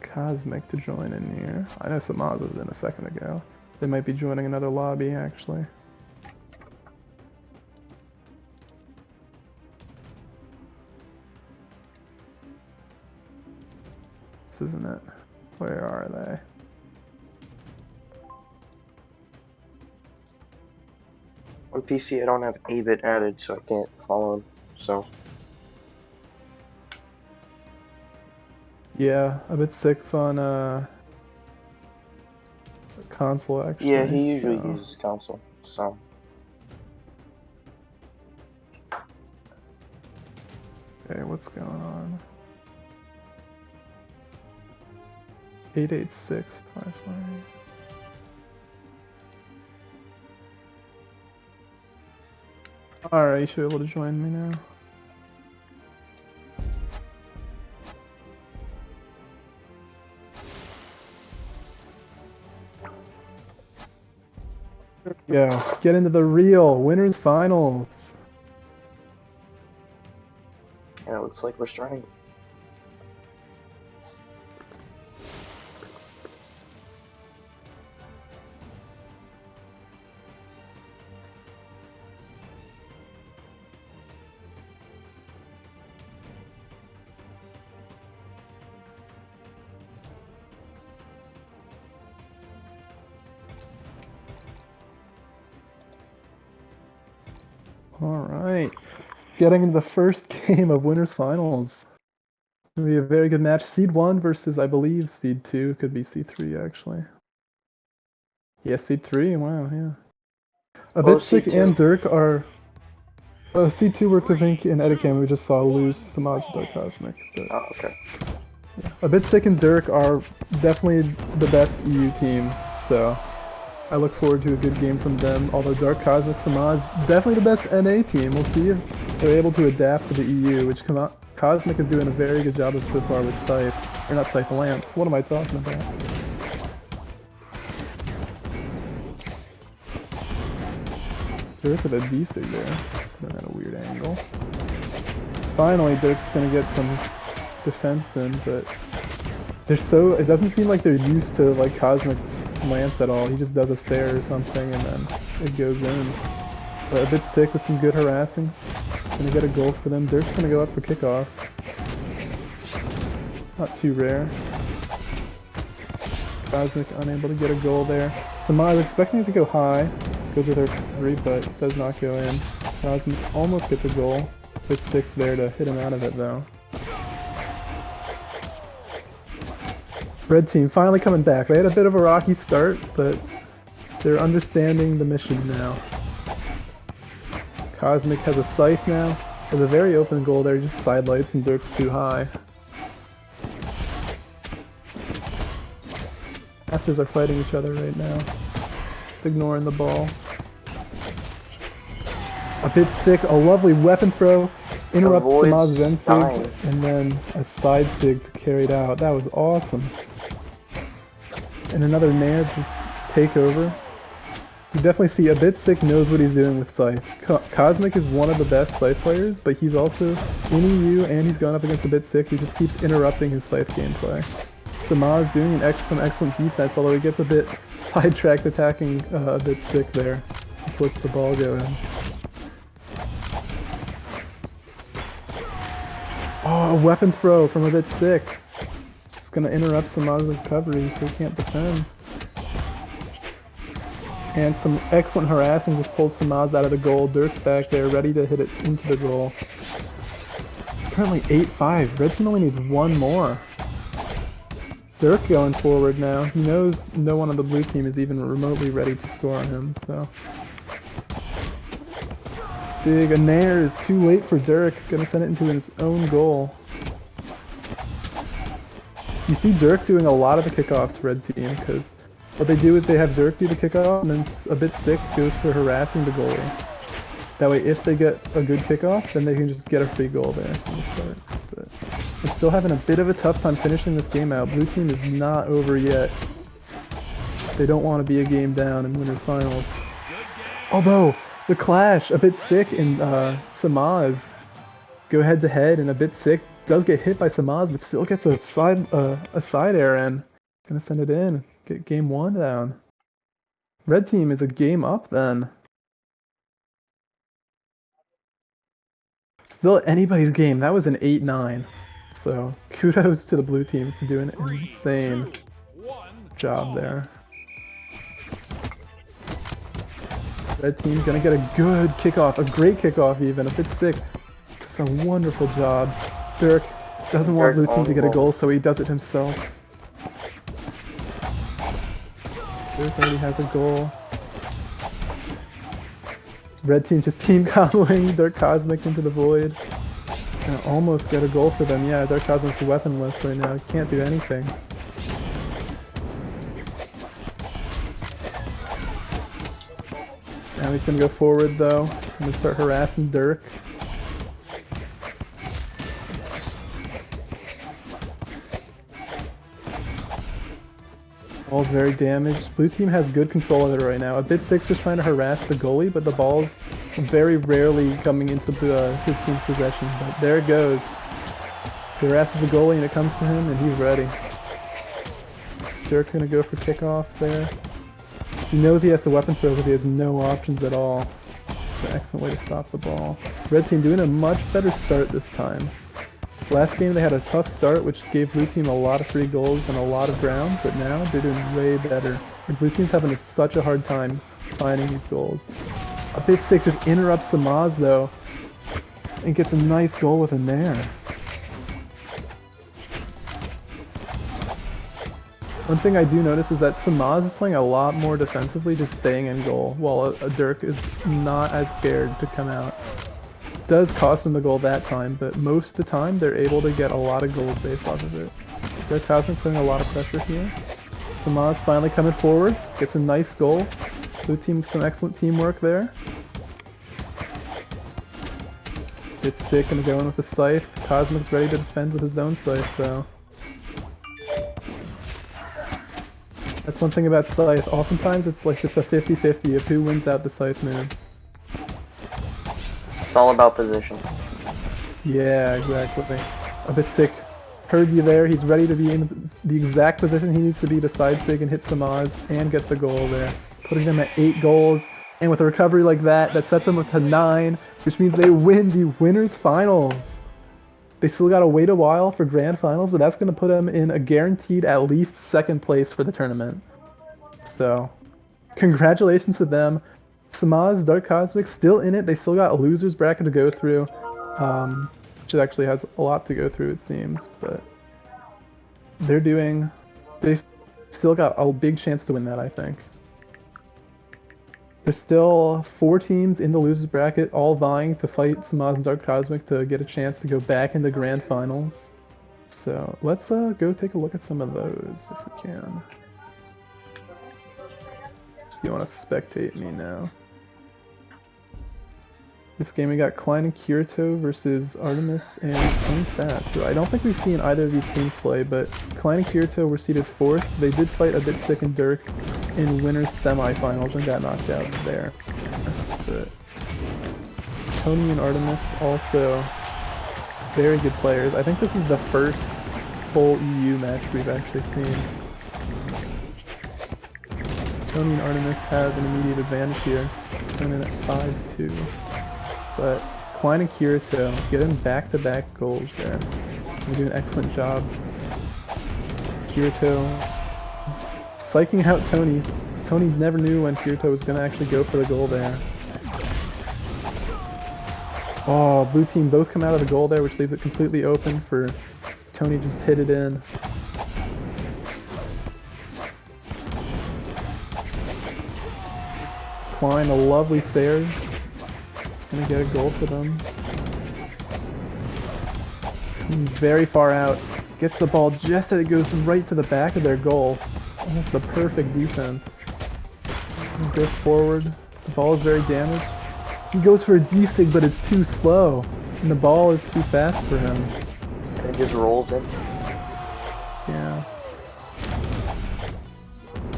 Cosmic to join in here. I know Samaz was in a second ago. They might be joining another lobby, actually. This isn't it. Where are they? On PC, I don't have aBit added, so I can't follow him. So Yeah, aBitSick's on console actually. yeah, he usually So. uses console. So Okay, what's going on? 886 5 Alright, you should be able to join me now. There we go. Get into the real winners finals. yeah, it looks like we're starting. Alright. Getting into the first game of winners finals. It'll be a very good match. Seed 1 versus, I believe, Seed 2. Could be Seed 3, actually. Yeah, Seed 3, wow, yeah. aBitSick C2. and Dirk are... Seed 2 were Kavink and Edicam. We just saw lose Samaz and Dark Cosmic. But, Oh, okay. yeah. aBitSick and Dirk are definitely the best EU team, so... I look forward to a good game from them, although Dark Cosmic Samaz, definitely the best NA team. We'll see if they're able to adapt to the EU, which Cosmic is doing a very good job of so far with Scythe. Or not Scythe, Lance. What am I talking about? Dirk with a D-Sig there. Put him at a weird angle. Finally, Dirk's gonna get some defense in, but... They're so... It doesn't seem like they're used to, like, Cosmic's Lance at all. He just does a Sarah or something, and then it goes in. But aBitSick with some good harassing. Gonna get a goal for them. Dirk's gonna go up for kickoff. Not too rare. Cosmic unable to get a goal there. Samaz expecting it to go high. Goes with her 3, but does not go in. Cosmic almost gets a goal. aBitSick's there to hit him out of it, though. Red team finally coming back. They had a bit of a rocky start, but they're understanding the mission now. Cosmic has a Scythe now. Has a very open goal there, just side lights, and Dirk's too high. Masters are fighting each other right now. Just ignoring the ball. aBitSick, a lovely weapon throw. Interrupts Samaz's end sig, and then a side sig to carry it out. That was awesome. And another Nair just take over. You definitely see aBitSick knows what he's doing with Scythe. Cosmic is one of the best Scythe players, but he's also in EU and he's gone up against aBitSick who just keeps interrupting his Scythe gameplay. Samaz doing some excellent defense, although he gets a bit sidetracked attacking aBitSick there. Just lets the ball go in. Oh, a weapon throw from aBitSick. It's just gonna interrupt Samaz's recovery so he can't defend. And some excellent harassing just pulls Samaz out of the goal. Dirk's back there, ready to hit it into the goal. It's currently 8-5. Red team only needs one more. Dirk going forward now. He knows no one on the blue team is even remotely ready to score on him, so... Sig, a Nair is too late for Dirk. Gonna send it into his own goal. You see Dirk doing a lot of the kickoffs, red team, because what they do is they have Dirk do the kickoff, and then aBitSick goes for harassing the goalie. That way, if they get a good kickoff, then they can just get a free goal there from the start. But they're still having a bit of a tough time finishing this game out. Blue team is not over yet. They don't want to be a game down in winners finals. Although, the clash, aBitSick and Samaz go head to head, and aBitSick does get hit by Samaz, but still gets a side air in. Gonna send it in. Get game 1 down. Red team is a game up then. Still anybody's game. That was an 8-9. So kudos to the blue team for doing an insane job there. Red team gonna get a good kickoff, a great kickoff even, aBitSick. It's a wonderful job. Dirk doesn't want blue team to get a goal, so he does it himself. Dirk already has a goal. Red team just team comboing Dark Cosmic into the void. And almost get a goal for them. Yeah, Dark Cosmic's weaponless right now. He can't do anything. Now he's gonna go forward though. Gonna start harassing Dirk. Ball's very damaged. Blue team has good control of it right now. aBitSick's just trying to harass the goalie, but the ball's very rarely coming into his team's possession. But there it goes. He harasses the goalie and it comes to him and he's ready. Dirk gonna go for kickoff there. He knows he has to weapon throw because he has no options at all. It's an excellent way to stop the ball. Red team doing a much better start this time. Last game they had a tough start, which gave blue team a lot of free goals and a lot of ground, but now they're doing way better. And blue team's having such a hard time finding these goals. aBitSick just interrupts Samaz though, and gets a nice goal with a nair. One thing I do notice is that Samaz is playing a lot more defensively, just staying in goal, while a Dirk is not as scared to come out. Does cost them the goal that time, but most of the time they're able to get a lot of goals based off of it. Dark Cosmic putting a lot of pressure here. Samaz finally coming forward, gets a nice goal. Blue team some excellent teamwork there. aBitSick gonna go in with the scythe. Cosmic's ready to defend with his own scythe though. That's one thing about scythe. Oftentimes it's like just a 50-50 of who wins out the scythe moves. It's all about position. Yeah, exactly. aBitSick heard you there. He's ready to be in the exact position he needs to be to side sig and hit Samaz and get the goal there. Putting them at 8 goals. And with a recovery like that, that sets them up to 9, which means they win the winners finals. They still gotta wait a while for grand finals, but that's gonna put them in a guaranteed at least 2nd place for the tournament. So, congratulations to them. Samaz, Dark Cosmic, still in it. They still got a loser's bracket to go through, which actually has a lot to go through, it seems. But they've still got a big chance to win that, I think. There's still 4 teams in the loser's bracket, all vying to fight Samaz and Dark Cosmic to get a chance to go back into grand finals. So let's go take a look at some of those if we can. You want to spectate me now? This game we got Klein and Kirito versus Artemis and Tony Sass, who I don't think we've seen either of these teams play, but Klein and Kirito were seeded 4th. They did fight aBitSick and Dirk in winners semifinals and got knocked out there. But Tony and Artemis also very good players. I think this is the first full EU match we've actually seen. Tony and Artemis have an immediate advantage here, coming in at 5-2. But Klein and Kirito getting back-to-back goals there. They do an excellent job. Kirito psyching out Tony. Tony never knew when Kirito was going to actually go for the goal there. Oh, blue team both come out of the goal there, which leaves it completely open for Tony to just hit it in. Klein, a lovely save. Gonna get a goal for them. Very far out. Gets the ball just as it goes right to the back of their goal. Almost the perfect defense. Go forward. The ball is very damaged. He goes for a D-sig, but it's too slow. And the ball is too fast for him. And it just rolls in. Yeah.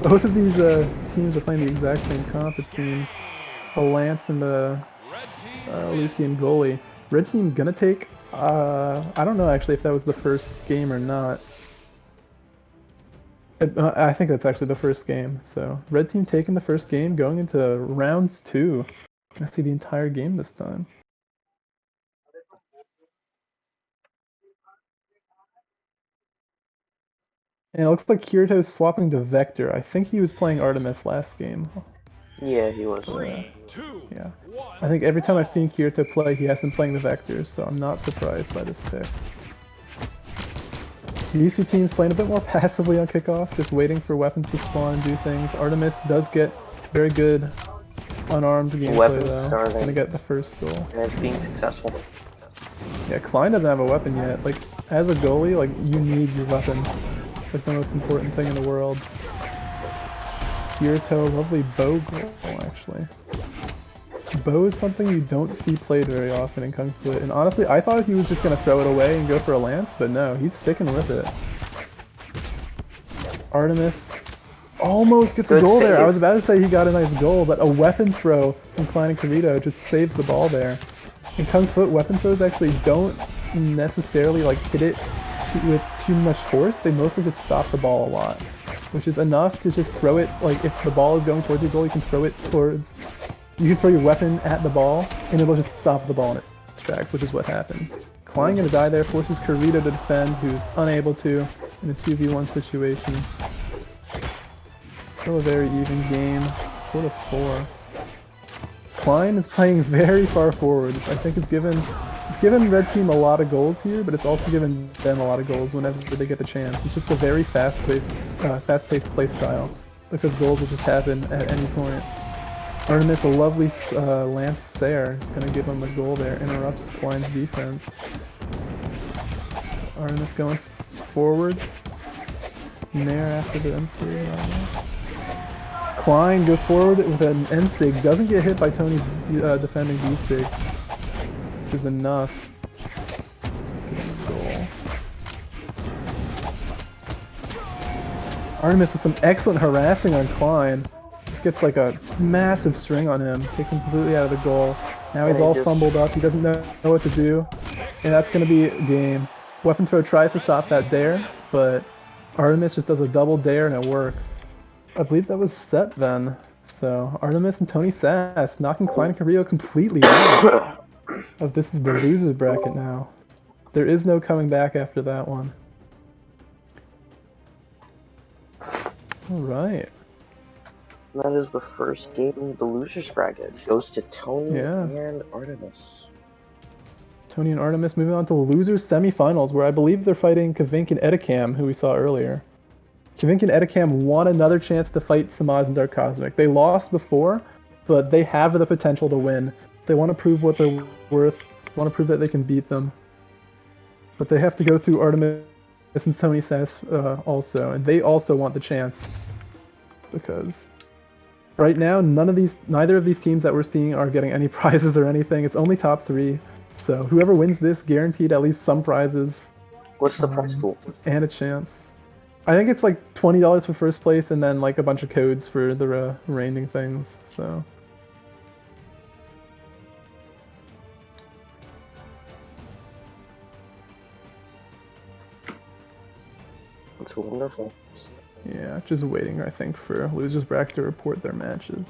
Both of these teams are playing the exact same comp, it seems. A Lance and a Lucian goalie. Red team gonna take, I don't know actually if that was the first game or not. I think that's actually the first game. So red team taking the first game, going into rounds 2. Gonna see the entire game this time. And it looks like Kirito's swapping to Vector. I think he was playing Artemis last game. Yeah, he was. Three, two, Yeah. one. I think every time I've seen Kirito play, he has been playing the Vectors, so I'm not surprised by this pick. These two teams playing a bit more passively on kickoff, just waiting for weapons to spawn and do things. Artemis does get very good unarmed gameplay Weapons though. starting. Gonna get the first goal. And it's being successful. Yeah, Klein doesn't have a weapon yet. Like, as a goalie, like, you need your weapons. It's like the most important thing in the world. Kirito, lovely bow goal, actually. Bow is something you don't see played very often in Kungfoot, and honestly, I thought he was just going to throw it away and go for a lance, but no, he's sticking with it. Artemis almost gets a goal there. I was about to say he got a nice goal, but a weapon throw from Klein and Kirito just saves the ball there. In Kungfoot, weapon throws actually don't necessarily like hit it with too much force. They mostly just stop the ball a lot, which is enough to just throw it. Like if the ball is going towards your goal, you can throw it towards. You can throw your weapon at the ball, and it'll just stop the ball in its tracks, which is what happens. Klein gonna die there, forces Kirito to defend, who's unable to in a 2v1 situation. Still a very even game, 4-4. Klein is playing very far forward, which I think it's given Red Team a lot of goals here, but it's also given them a lot of goals whenever they get the chance. It's just a very fast-paced play style, because goals will just happen at any point. Artemis, a lovely lance there, is going to give him the goal there, interrupts Klein's defense. Artemis going forward. Nair after the N-Sig. Klein goes forward with an N-Sig, doesn't get hit by Tony's defending D-Sig, which is enough. Goal. Artemis with some excellent harassing on Klein. Just gets like a massive string on him, takes him completely out of the goal. Now he's all fumbled up, he doesn't know what to do, and that's going to be game. Weapon throw tries to stop that dare, but Artemis just does a double dare and it works. I believe that was set then. So Artemis and Tony Sass knocking Klein and Kirito completely out of this is the losers bracket now. There is no coming back after that one. Alright. That is the first game of the losers bracket. Goes to Tony and Artemis. Tony and Artemis moving on to the losers semifinals, where I believe they're fighting Kavink and Edicam, who we saw earlier. Kavink and Edicam want another chance to fight Samaz and Dark Cosmic. They lost before, but they have the potential to win. They want to prove what they're worth, want to prove that they can beat them. But they have to go through Artemis and Tony Sass also, and they also want the chance. Because right now, neither of these teams that we're seeing are getting any prizes or anything. It's only top 3. So whoever wins this guaranteed at least some prizes. What's the prize pool? And a chance. I think it's like $20 for first place and then like a bunch of codes for the remaining things. So That's wonderful. Yeah, just waiting, I think, for losers bracket to report their matches.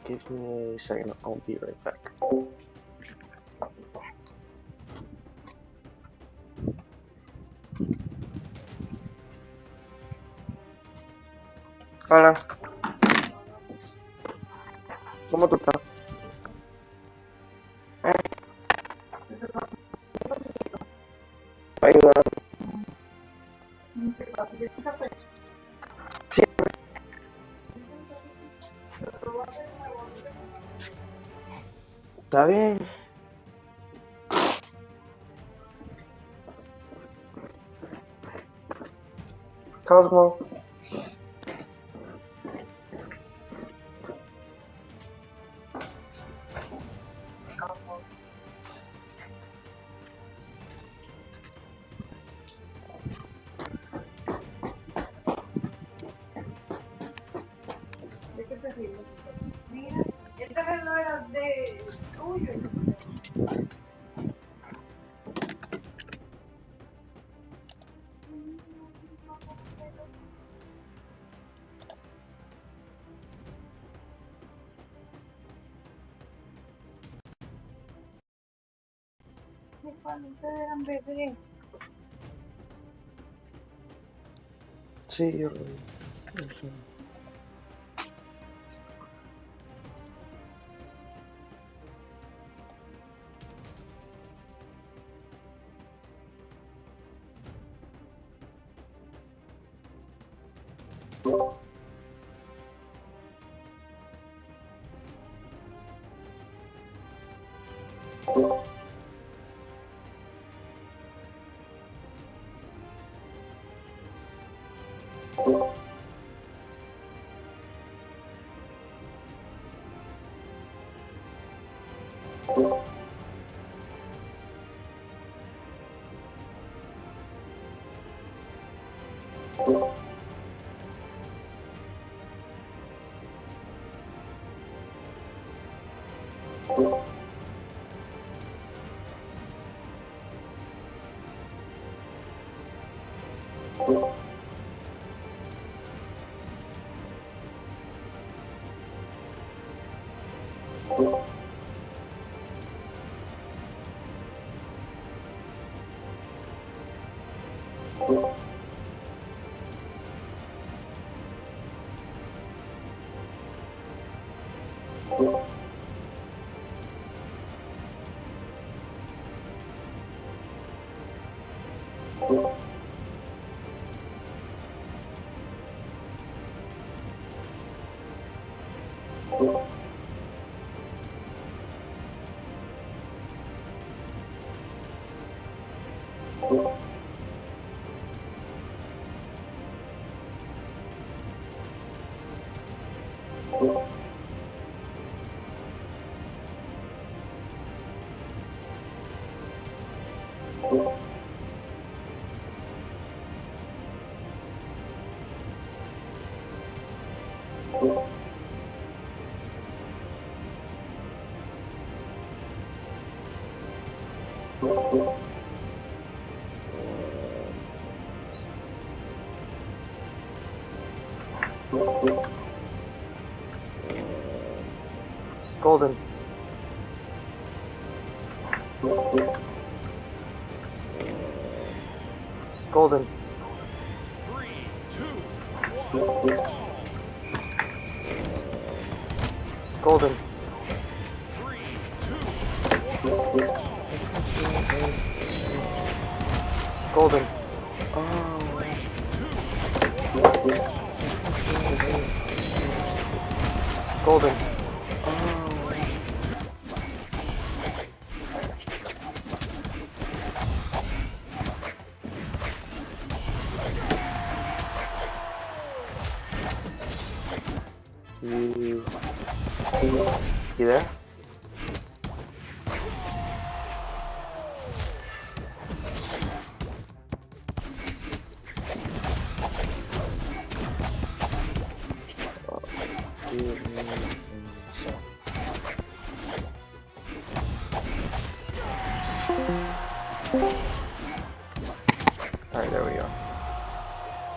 Give me a second, I'll be right back. Hola. ¿Cómo tú estás? Ahí va. Sí. Está bien. Cosmo. See you later. Golden. Golden. 3, 2, 1, ball. Golden. 3, 2, 1, ball. Golden. 3, 2, 1, ball. Golden. You there? Alright, there we go.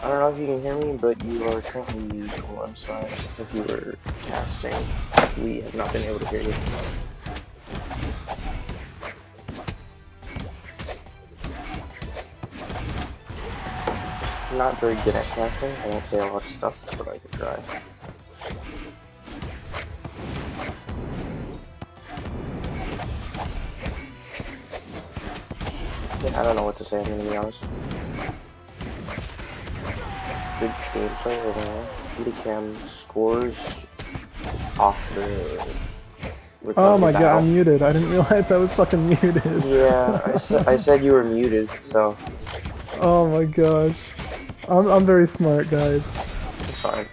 I don't know if you can hear me, but you are currently muted on one side. If you were casting, we have not been able to hear you. I'm not very good at casting. I won't say a lot of stuff, but I can try. I don't know what to say, I'm gonna be honest. Good gameplay overall. Cam scores off the recovery Oh my god, battle. I'm muted. I didn't realize I was fucking muted. Yeah, I said you were muted, so Oh my gosh. I'm very smart, guys. it's fine.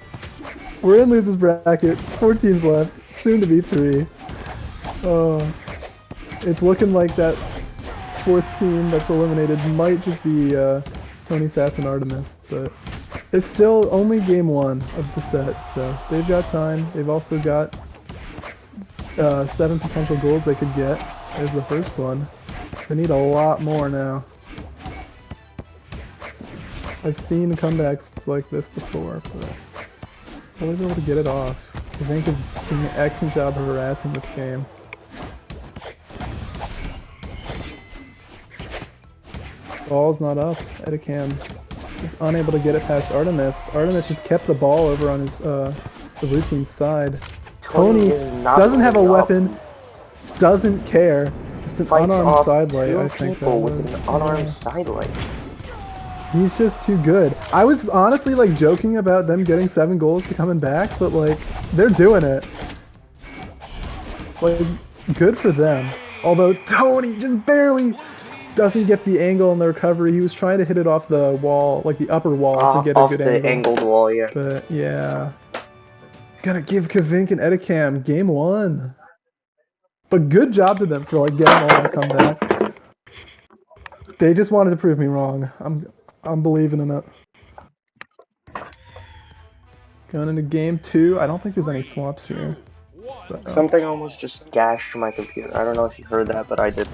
We're in losers bracket. 4 teams left. Soon to be 3. Oh, it's looking like that 4th team that's eliminated might just be Tony Sass and Artemis, but It's still only game 1 of the set, so they've got time. They've also got 7 potential goals they could get. There's the first one. They need a lot more now. I've seen comebacks like this before, but they'll be able to get it off. I think is doing an excellent job of harassing this game. Ball's not up. Edicam is unable to get it past Artemis. Artemis just kept the ball over on his the blue team's side. Tony doesn't have a weapon, doesn't care. Just an unarmed sidelight, I think that was. With an unarmed sidelight. He's just too good. I was honestly like joking about them getting 7 goals to coming back, but like they're doing it. Like good for them. Although Tony just barely doesn't get the angle in the recovery. He was trying to hit it off the wall, like the upper wall, to get a good angle. Off the angled wall, yeah. But yeah, gotta give Kavink and Edicam game 1. But good job to them for like getting all the comeback. They just wanted to prove me wrong. I'm believing in it. Going into game 2, I don't think there's any swaps here. So. Something almost just gashed my computer. I don't know if you heard that, but I did.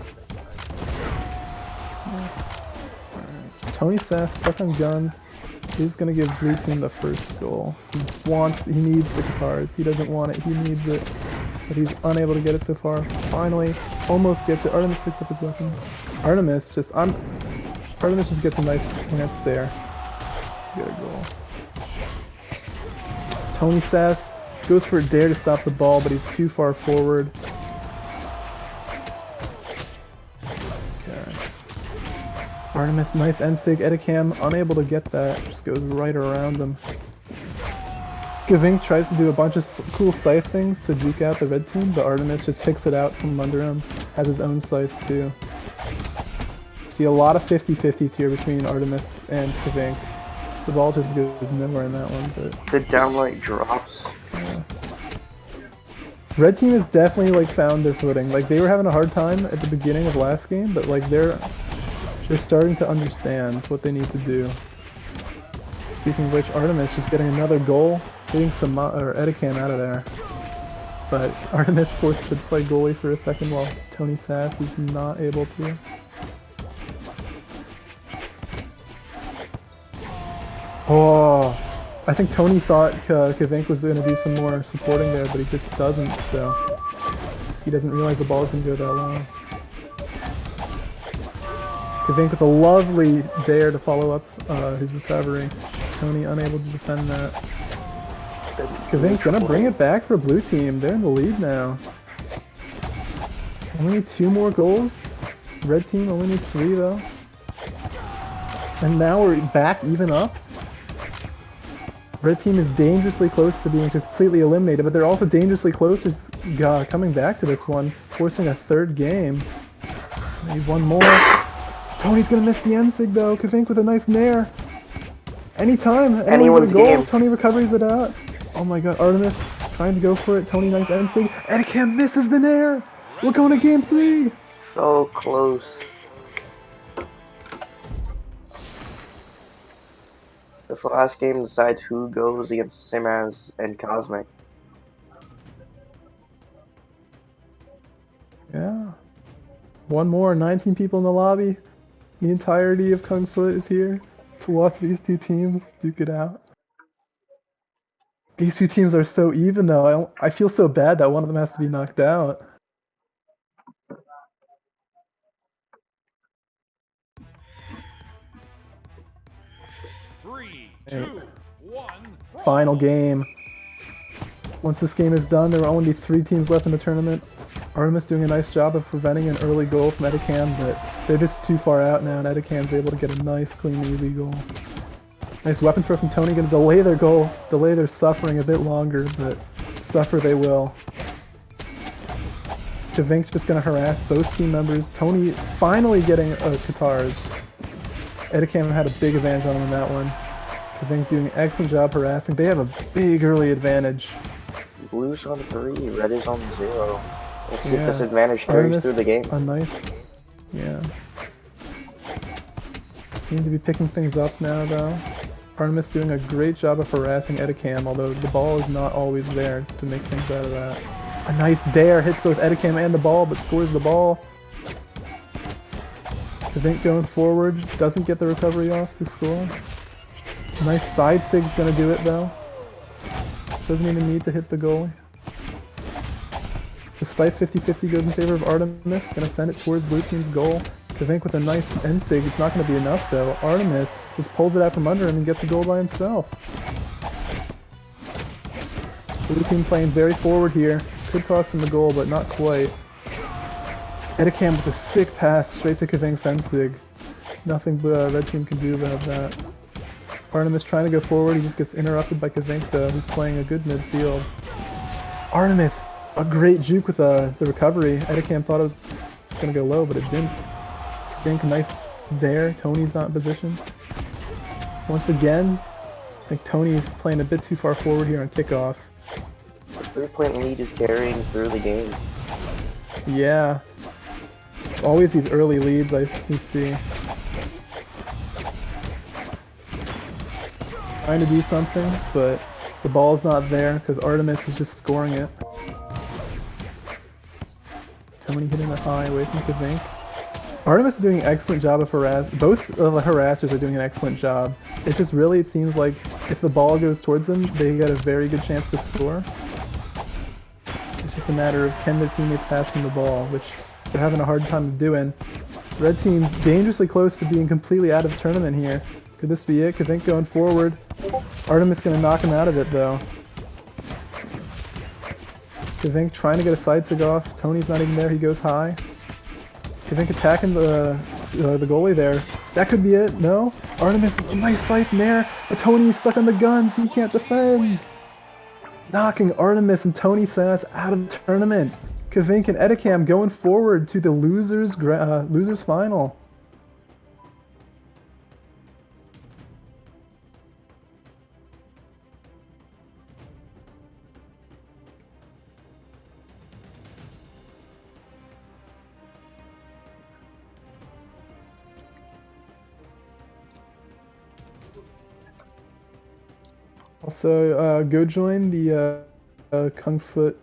Tony Sass stuck on guns. He's gonna give blue team the first goal. He needs the guitars. He doesn't want it, he needs it. But he's unable to get it so far. Finally, almost gets it. Artemis picks up his weapon. Artemis just gets a nice chance there to get a goal. Tony Sass goes for a dare to stop the ball, but he's too far forward. Artemis, nice Ensig. Edicam, unable to get that. Just goes right around him. Kavink tries to do a bunch of cool scythe things to juke out the red team, but Artemis just picks it out from under him. Has his own scythe too. See a lot of 50-50s here between Artemis and Kavink. The ball just goes nowhere in that one, but... The downlight drops. Yeah. Red team has definitely like found their footing. Like they were having a hard time at the beginning of last game, but like they're starting to understand what they need to do. Speaking of which, Artemis just getting another goal, getting some Edicam out of there. But Artemis forced to play goalie for a second while Tony Sass is not able to. Oh, I think Tony thought Kavink was going to do some more supporting there, but he just doesn't, so he doesn't realize the ball's going to go that long. Kavink with a lovely dare to follow up his recovery. Tony unable to defend that. Kavink gonna bring it back for blue team. They're in the lead now. Only need 2 more goals. Red team only needs 3 though. And now we're back even up. Red team is dangerously close to being completely eliminated, but they're also dangerously close to coming back to this one, forcing a 3rd game. Maybe 1 more. Tony's gonna miss the Ensig though. Kavink with a nice nair. Anytime, anyone's goal. Game. Tony recovers it out. Oh my god, Artemis trying to go for it. Tony nice Ensig. Edicam misses the nair. We're going to game 3. So close. This last game decides who goes against Simaz and Cosmic. Yeah. 1 more. 19 people in the lobby. The entirety of Kungfoot is here to watch these 2 teams duke it out. These 2 teams are so even though. I feel so bad that one of them has to be knocked out. Three, two, 1. Final game. Once this game is done, there will only be 3 teams left in the tournament. Artemis doing a nice job of preventing an early goal from Edicam, but they're just too far out now, and Edicam's able to get a nice, clean, easy goal. Nice weapon throw from Tony, gonna delay their goal, delay their suffering a bit longer, but suffer they will. Kavink just gonna harass both team members. Tony finally getting Katars. Edicam had a big advantage on him in that one. Kavink doing an excellent job harassing. They have a big early advantage. Blue's on 3, red is on 0. Let's see if this advantage carries through the game. A nice, yeah. Seem to be picking things up now, though. Artemis doing a great job of harassing Edicam, although the ball is not always there to make things out of that. A nice dare, hits both Edicam and the ball, but scores the ball. Kvink going forward, doesn't get the recovery off to score. Nice side sig's gonna do it though. Doesn't even need to hit the goalie. The slight 50-50 goes in favor of Artemis, gonna send it towards blue team's goal. Kvink with a nice end sig, it's not gonna be enough though. Artemis just pulls it out from under him and gets a goal by himself. Blue team playing very forward here. Could cost him the goal, but not quite. Edicam with a sick pass straight to Kvink's end sig. Nothing red team can do about that. Artemis trying to go forward, he just gets interrupted by Kvink though, who's playing a good midfield. Artemis, a great juke with the recovery. Edicam thought it was gonna go low, but it didn't. Kvink, nice there. Tony's not in position. Once again, I think Tony's playing a bit too far forward here on kickoff. The 3-point lead is carrying through the game. Yeah. It's always these early leads we see. Trying to do something, but the ball's not there because Artemis is just scoring it. Tony hitting it high away from Kvink. Artemis is doing an excellent job of both of the harassers are doing an excellent job. It just really, it seems like if the ball goes towards them, they get a very good chance to score. It's just a matter of can their teammates pass them the ball, which they're having a hard time doing. Red team's dangerously close to being completely out of the tournament here. Could this be it? Kvink going forward. Artemis gonna knock him out of it though. Kvink trying to get a side sig off. Tony's not even there, he goes high. Kvink attacking the goalie there. That could be it, no? Artemis, a nice sight in there, but Tony's stuck on the guns, he can't defend! Knocking Artemis and Tony Sass out of the tournament. Kvink and Edicam going forward to the losers final. Also, go join the Kungfoot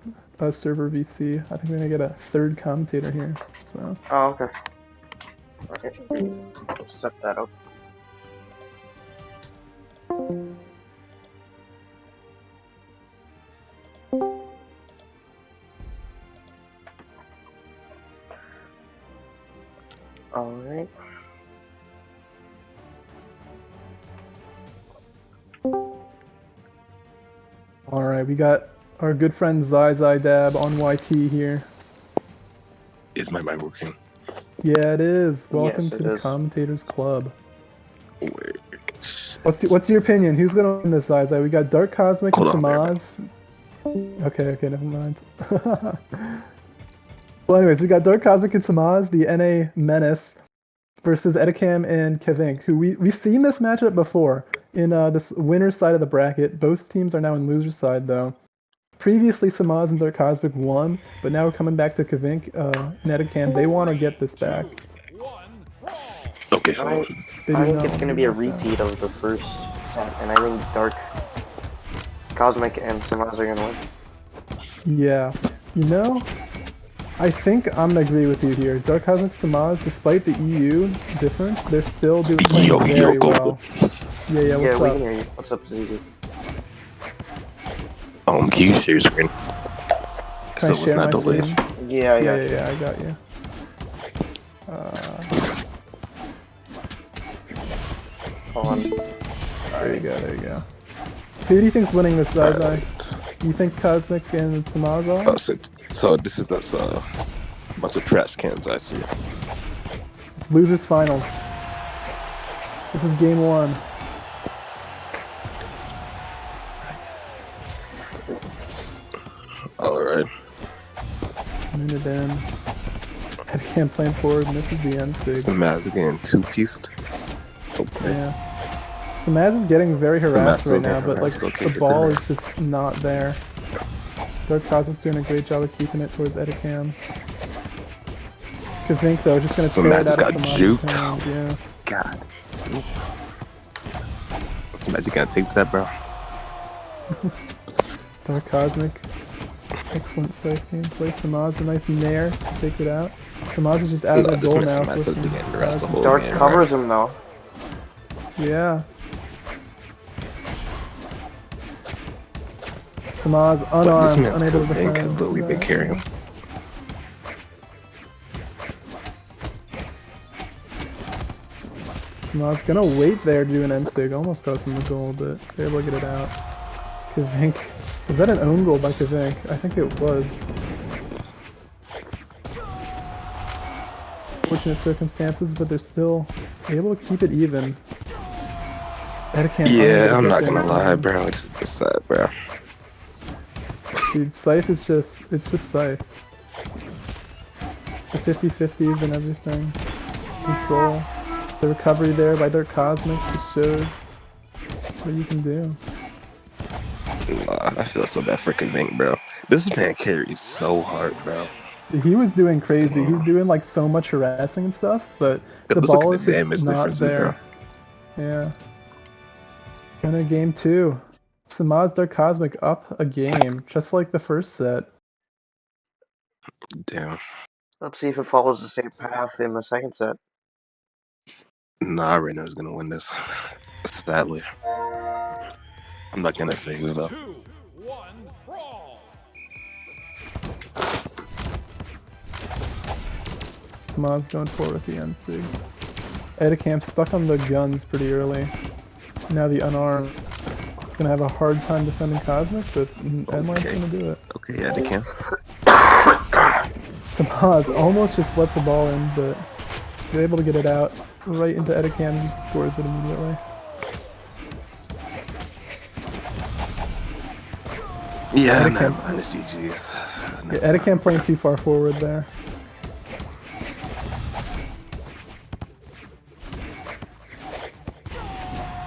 server VC. I think we're gonna get a third commentator here. So. Oh, okay. Okay. Let's set that up. Alright. Alright, we got our good friend Zai Dab on YT here. Is my mic working? Yeah, it is. Welcome Yes, to it the is. Commentators Club. Wait. What's your opinion? Who's gonna win this, Zai? We got Dark Cosmic Hold and on, Samaz. Okay, never mind. Well, anyways, we got Dark Cosmic and Samaz, the NA Menace, versus Edicam and Kvink, who we've seen this matchup before in this winner's side of the bracket. Both teams are now in loser's side, though. Previously, Samaz and Dark Cosmic won, but now we're coming back to Kvink and Edicam. They want to get this back. Okay, I hold on. think it's going to be a repeat of the first set, and I think Dark Cosmic and Samaz are going to win. Yeah. You know, I think I'm going to agree with you here. Dark Cosmic and Samaz, despite the EU difference, they're still doing very well. Yeah, what's we up? can hear you. What's up, Zuzu? Can you share your screen? Can I So it's share not my delayed. screen? Yeah, Yeah, I got you. Hold on. There you go. Who do you think's winning this, Zai? You think Cosmic and Samaz are? Oh, so this is this bunch of trash cans I see. It's losers finals. This is game one. Alright. Minute in. Edicam playing forward, and this is the end sig. Samaz getting two-pieced. Okay. Yeah. Samaz is getting very harassed still right now, getting but like harassed, okay, the ball good is just not there. Dark Cosmic's doing a great job of keeping it towards Edicam. Kvink though, just gonna tear it Samaz out got of Samaz's juked. hands, yeah. God. Imagine gonna take that, bro. Dark Cosmic. Excellent safe gameplay. Samaz, a nice nair to take it out. Samaz is just out of their goal now. This man getting harassed the whole Dark game, covers bro. him though. Yeah. Samaz But this unarmed, man's unable to Kungfoot defend. has literally been carrying. Samaz gonna wait there to do an end-sig. Almost cost him the goal, but they're able to get it out. Kavink. Was that an own goal by Kavink? I think it was. Fortunate circumstances, but they're still able to keep it even. Yeah, I'm not gonna lie, bro. It's sad, bro. Dude, Scythe is just, it's just Scythe. The 50-50s and everything. Control. The recovery there by Dark Cosmic just shows what you can do. I feel so bad for Kavink, bro. This man carries so hard, bro. He was doing crazy. He's doing like so much harassing and stuff, but the ball is just not there. Yeah. Gonna game 2. Samaz Dark Cosmic up a game, just like the first set. Damn. Let's see if it follows the same path in the second set. Nah, I already know who's gonna win this. Sadly. I'm not gonna say who though. 2, 1, brawl. Samaz going forward with the end-sig. Edicam stuck on the guns pretty early. Now the unarmed. He's gonna have a hard time defending Cosmic, but Enline's gonna do it. Okay, yeah, they can. Samaz almost just lets the ball in, but they're able to get it out right into Edicam and just scores it immediately. Yeah, never mind, it's GG's. Yeah, Edicam playing too far forward there.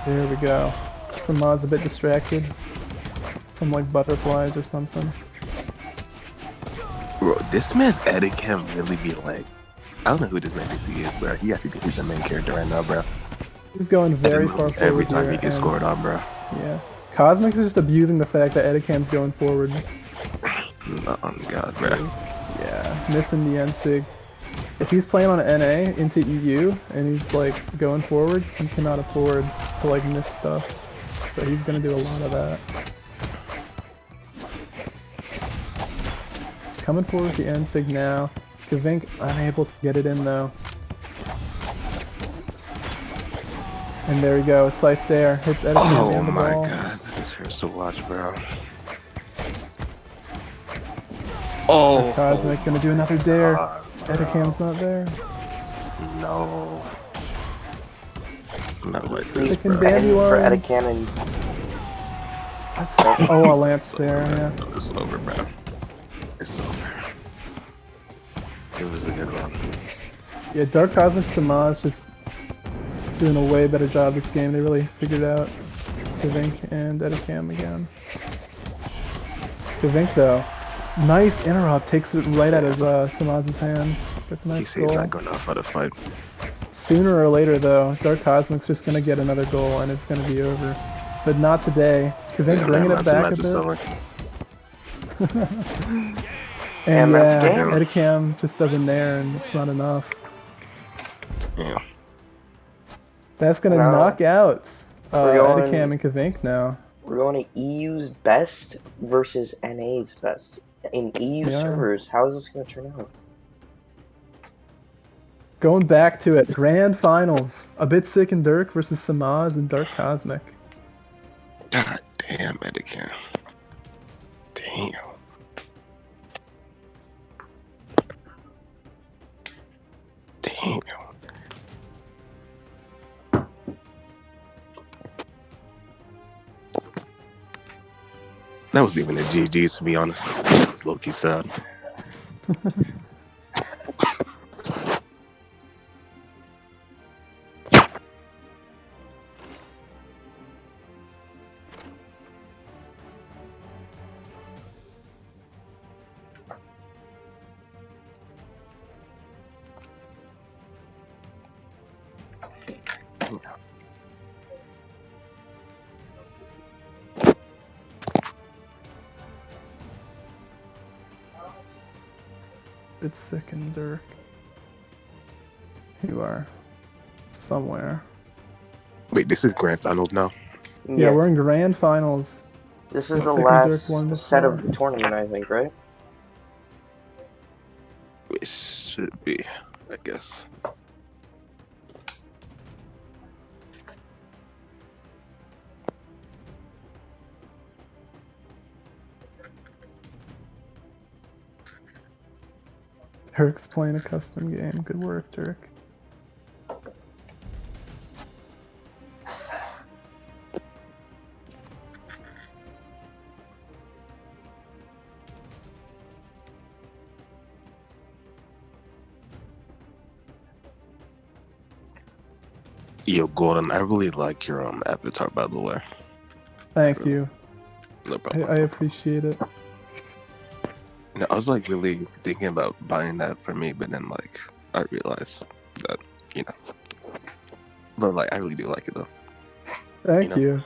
There we go. Samaz a bit distracted. Some like butterflies or something. Bro, this man's Edicam really be like, I don't know who this man thinks he is, bro. He actually thinks he's the main character right now, bro. He's going very far forward every time here, he gets scored on, bro. Yeah. Cosmic is just abusing the fact that Edicam's going forward. Oh god, bro. Yeah, missing the end-sig. If he's playing on NA into EU and he's like going forward, he cannot afford to like miss stuff. So he's gonna do a lot of that. He's coming forward with the end-sig now. Kavink unable to get it in though. And there we go, Scythe there, hits Edicam oh and the my ball. god, this hurts to watch, bro. Oh, Cosmic gonna do another dare. God, Edicam's not there. No. Not like this, Sticking bro. For dandelions. Edicam and Oh, a lance there, yeah. It's over, bro. It's over. It was a good one. Yeah, Dark Cosmic Samaz just doing a way better job this game. They really figured out Kavink and Edicam again. Kavink though, nice interrupt, takes it right out of Samaz's hands. That's a nice He's goal. not going to know how to fight. Sooner or later though, Dark Cosmic's just gonna get another goal and it's gonna be over. But not today. Kavink bringing it back a bit. And yeah, Edicam just doesn't nair and it's not enough. Yeah. That's gonna knock out Edicam and Kavink now. We're going to EU's best versus NA's best. In EU servers, how is this going to turn out? Going back to it, grand finals. aBitSick and Dirk versus Samaz and Dark Cosmic. God damn, Edicam. Damn. Damn. That was even a GG's, to be honest. It's low-key sad. aBitSick and Dirk. You are somewhere. Wait, this is grand finals now. Yeah, we're in grand finals. This is the aBitSick and Dirk won last set of before. the tournament, I think, right? It should be, I guess. Dirk's playing a custom game. Good work, Dirk. Yo, Gordon, I really like your avatar, by the way. Thank you. No problem. I appreciate it. You know, I was like really thinking about buying that for me, but then like I realized that, you know. But like I really do like it though. Thank you.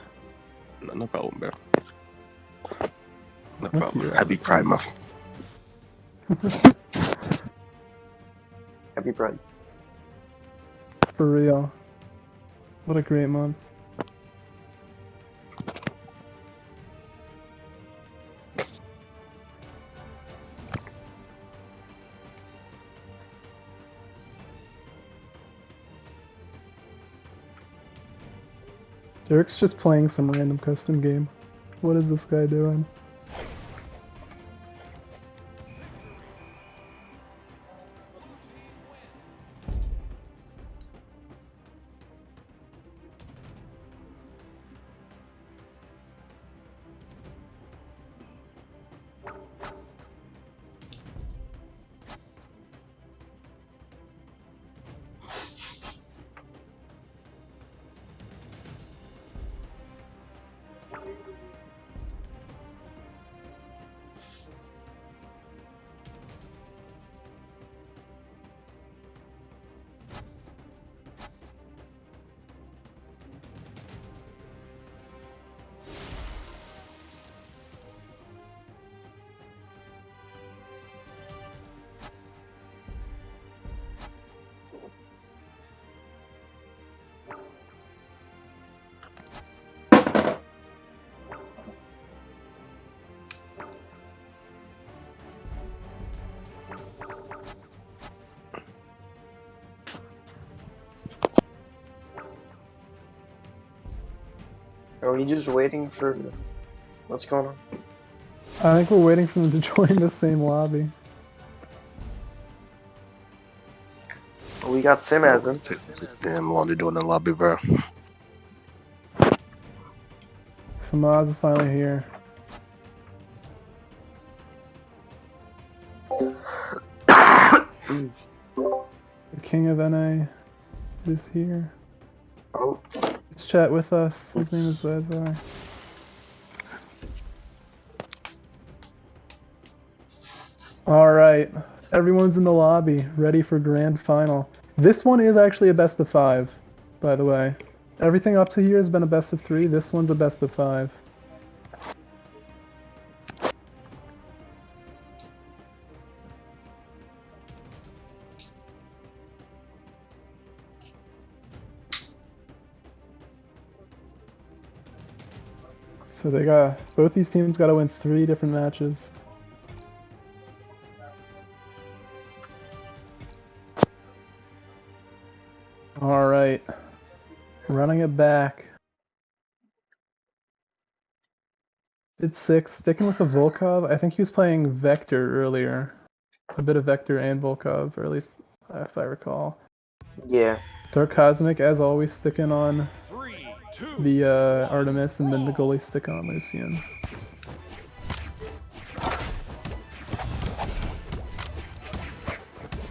No problem, bro. No What's problem. your Happy Pride Month. Happy Pride. For real. What a great month. Dirk's just playing some random custom game. What is this guy doing? Are we just waiting for what's going on? I think we're waiting for them to join the same lobby. Well, we got Sim as him. Takes damn long to do in the lobby, bro. Samaz is finally here. The king of NA is here. Oh, Let's chat with us. His name is Zazar. Alright, everyone's in the lobby, ready for grand final. This one is actually a best of 5, by the way. Everything up to here has been a best of 3, this one's a best of 5. So they got, both these teams got to win 3 different matches. Alright, running it back. aBitSick's sticking with the Volkov. I think he was playing Vector earlier. A bit of Vector and Volkov, or at least if I recall. yeah. Dark Cosmic, as always, sticking on 3, 2, the Artemis, and then the goalie sticking on Lucian.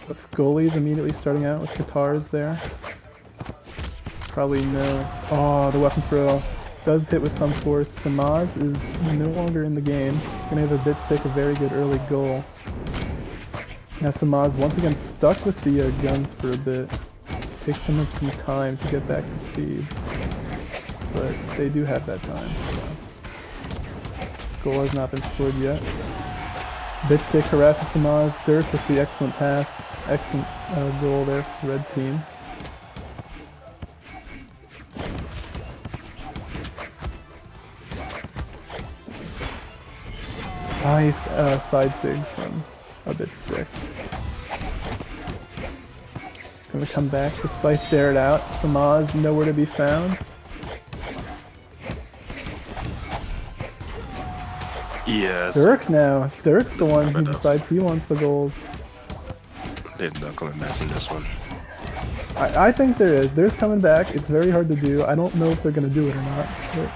With goalies immediately starting out with guitars there. Probably no. Oh, the weapon throw does hit with some force. Samaz is no longer in the game. Gonna have aBitSick a very good early goal. Now Samaz once again stuck with the guns for a bit. Takes him some time to get back to speed. But they do have that time. So. Goal has not been scored yet. aBitSick harasses Samaz. Dirk with the excellent pass. Excellent goal there for the red team. Nice side sig from aBitSick. Gonna come back to Scythe, dare it out. Samaz nowhere to be found. Yes. Dirk now. Dirk's the one who decides he wants the goals. There's no coming back from this one. I think there is. There's coming back. It's very hard to do. I don't know if they're gonna do it or not. But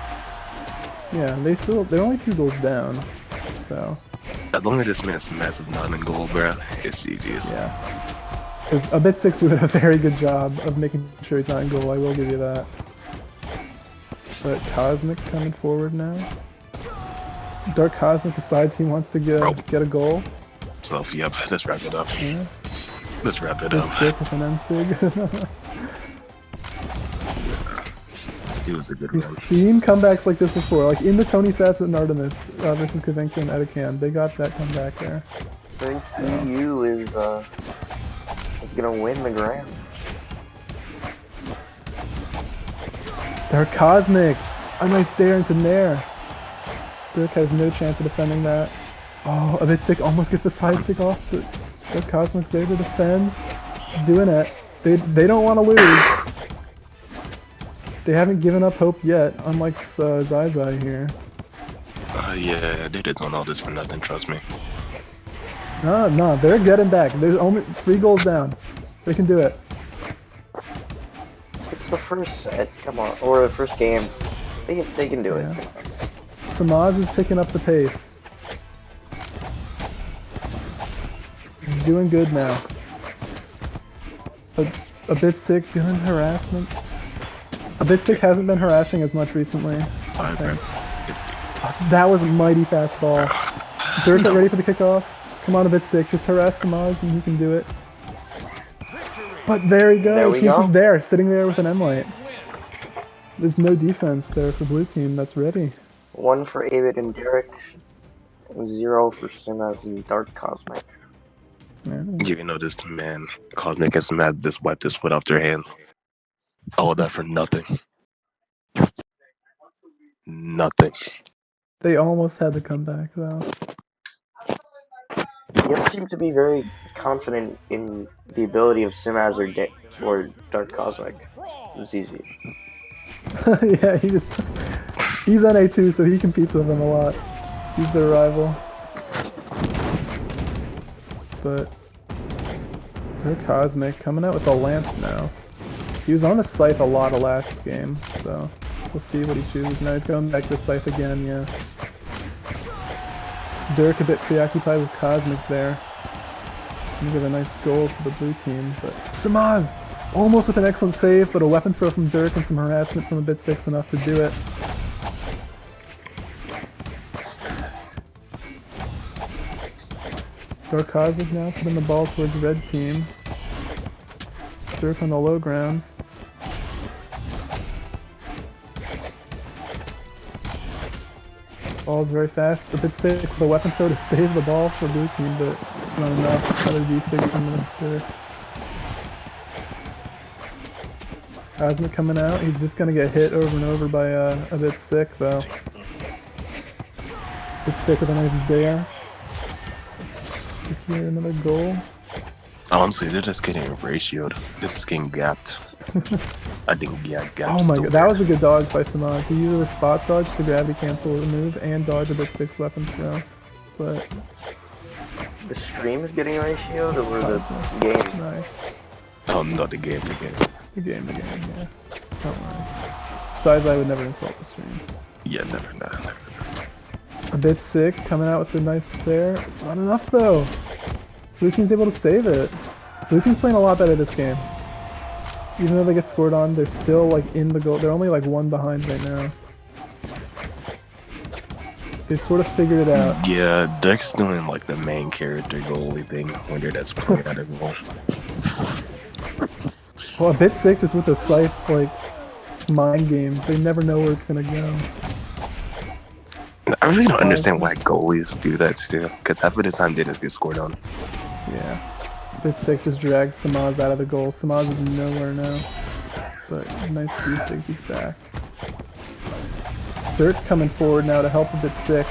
yeah, they're only 2 goals down. So. As long as this man's massive not in goal, bro, it's GG's. Yeah. Because aBitSick's doing a very good job of making sure he's not in goal. I will give you that. But Cosmic coming forward now. Dark Cosmic decides he wants to get a goal. So, yep, let's wrap it up. Yeah. Let's wrap it up. aBitSick with an N-sig. He was a good We've one. seen comebacks like this before, like in the Tony Sass and Artemis versus Kavenka and Edekan. They got that comeback there. I think EU is gonna win the Grand. Dark Cosmic! A nice dare into Nair. Dirk has no chance of defending that. Oh, aBitSick almost gets the side stick off, but Dark Cosmic's there to defend. Doing it. They don't want to lose. They haven't given up hope yet, unlike Zai here. Yeah, they did on all this for nothing, trust me. No, they're getting back. There's only 3 goals down. They can do it. It's the first set, come on, or the first game. They can do it. Samaz is picking up the pace. He's doing good now. aBitSick doing harassment. aBitSick hasn't been harassing as much recently. That was a mighty fast ball. Dirk, get ready for the kickoff. Come on, aBitSick, just harass Samaz and he can do it. But there he goes. He's just there, sitting there with an M-Light. There's no defense there for blue team that's ready. 1 for aBit and Derek, 0 for Simaz and Dark Cosmic. Yeah. You know this man, Cosmic and Simaz just wiped his foot off their hands. All of that for nothing. Nothing. They almost had the comeback though. You seem to be very confident in the ability of Simaz or Dark Cosmic. It's easy. Yeah, he's NA2, so he competes with them a lot. He's their rival. But Dark Cosmic coming out with a lance now. He was on the Scythe a lot of last game, so we'll see what he chooses. Now he's going back to Scythe again, yeah. Dirk a bit preoccupied with Cosmic there. Gonna give a nice goal to the blue team, but Samaz! Almost with an excellent save, but a weapon throw from Dirk and some harassment from aBitSick's enough to do it. Dark Cosmic now putting the ball towards red team. Dirk on the low grounds. Ball's very fast. aBitSick with a weapon throw to save the ball for blue team, but it's not enough. Another D6 from the Dirk. Cosmic coming out. He's just gonna get hit over and over by aBitSick though. aBitSick with a nice dare. Secure another goal. Honestly, they're just getting ratioed. They're just getting gapped. I think gapped. Oh my god, that was a good dodge by Samaz. He used a spot dodge to gravity cancel the move and dodge aBitSick's weapon throw. But The stream is getting ratioed, or the game? nice. Oh no, the game. The game, yeah. Don't worry. Besides, I would never insult the stream. Yeah, never. aBitSick coming out with a nice stare. It's not enough though. Blue team's able to save it. Blue team's playing a lot better this game. Even though they get scored on, they're still like in the goal. They're only like 1 behind right now. They've sort of figured it out. Yeah, Dirk's doing like the main character goalie thing when they're just playing at a goal. Well, aBitSick just with the Scythe, like, mind games. They never know where it's gonna go. I really don't understand why goalies do that still, because half of the time they just get scored on. Yeah. aBitSick just drags Samaz out of the goal. Samaz is nowhere now. But nice D-Sig, he's back. Dirk coming forward now to help aBitSick.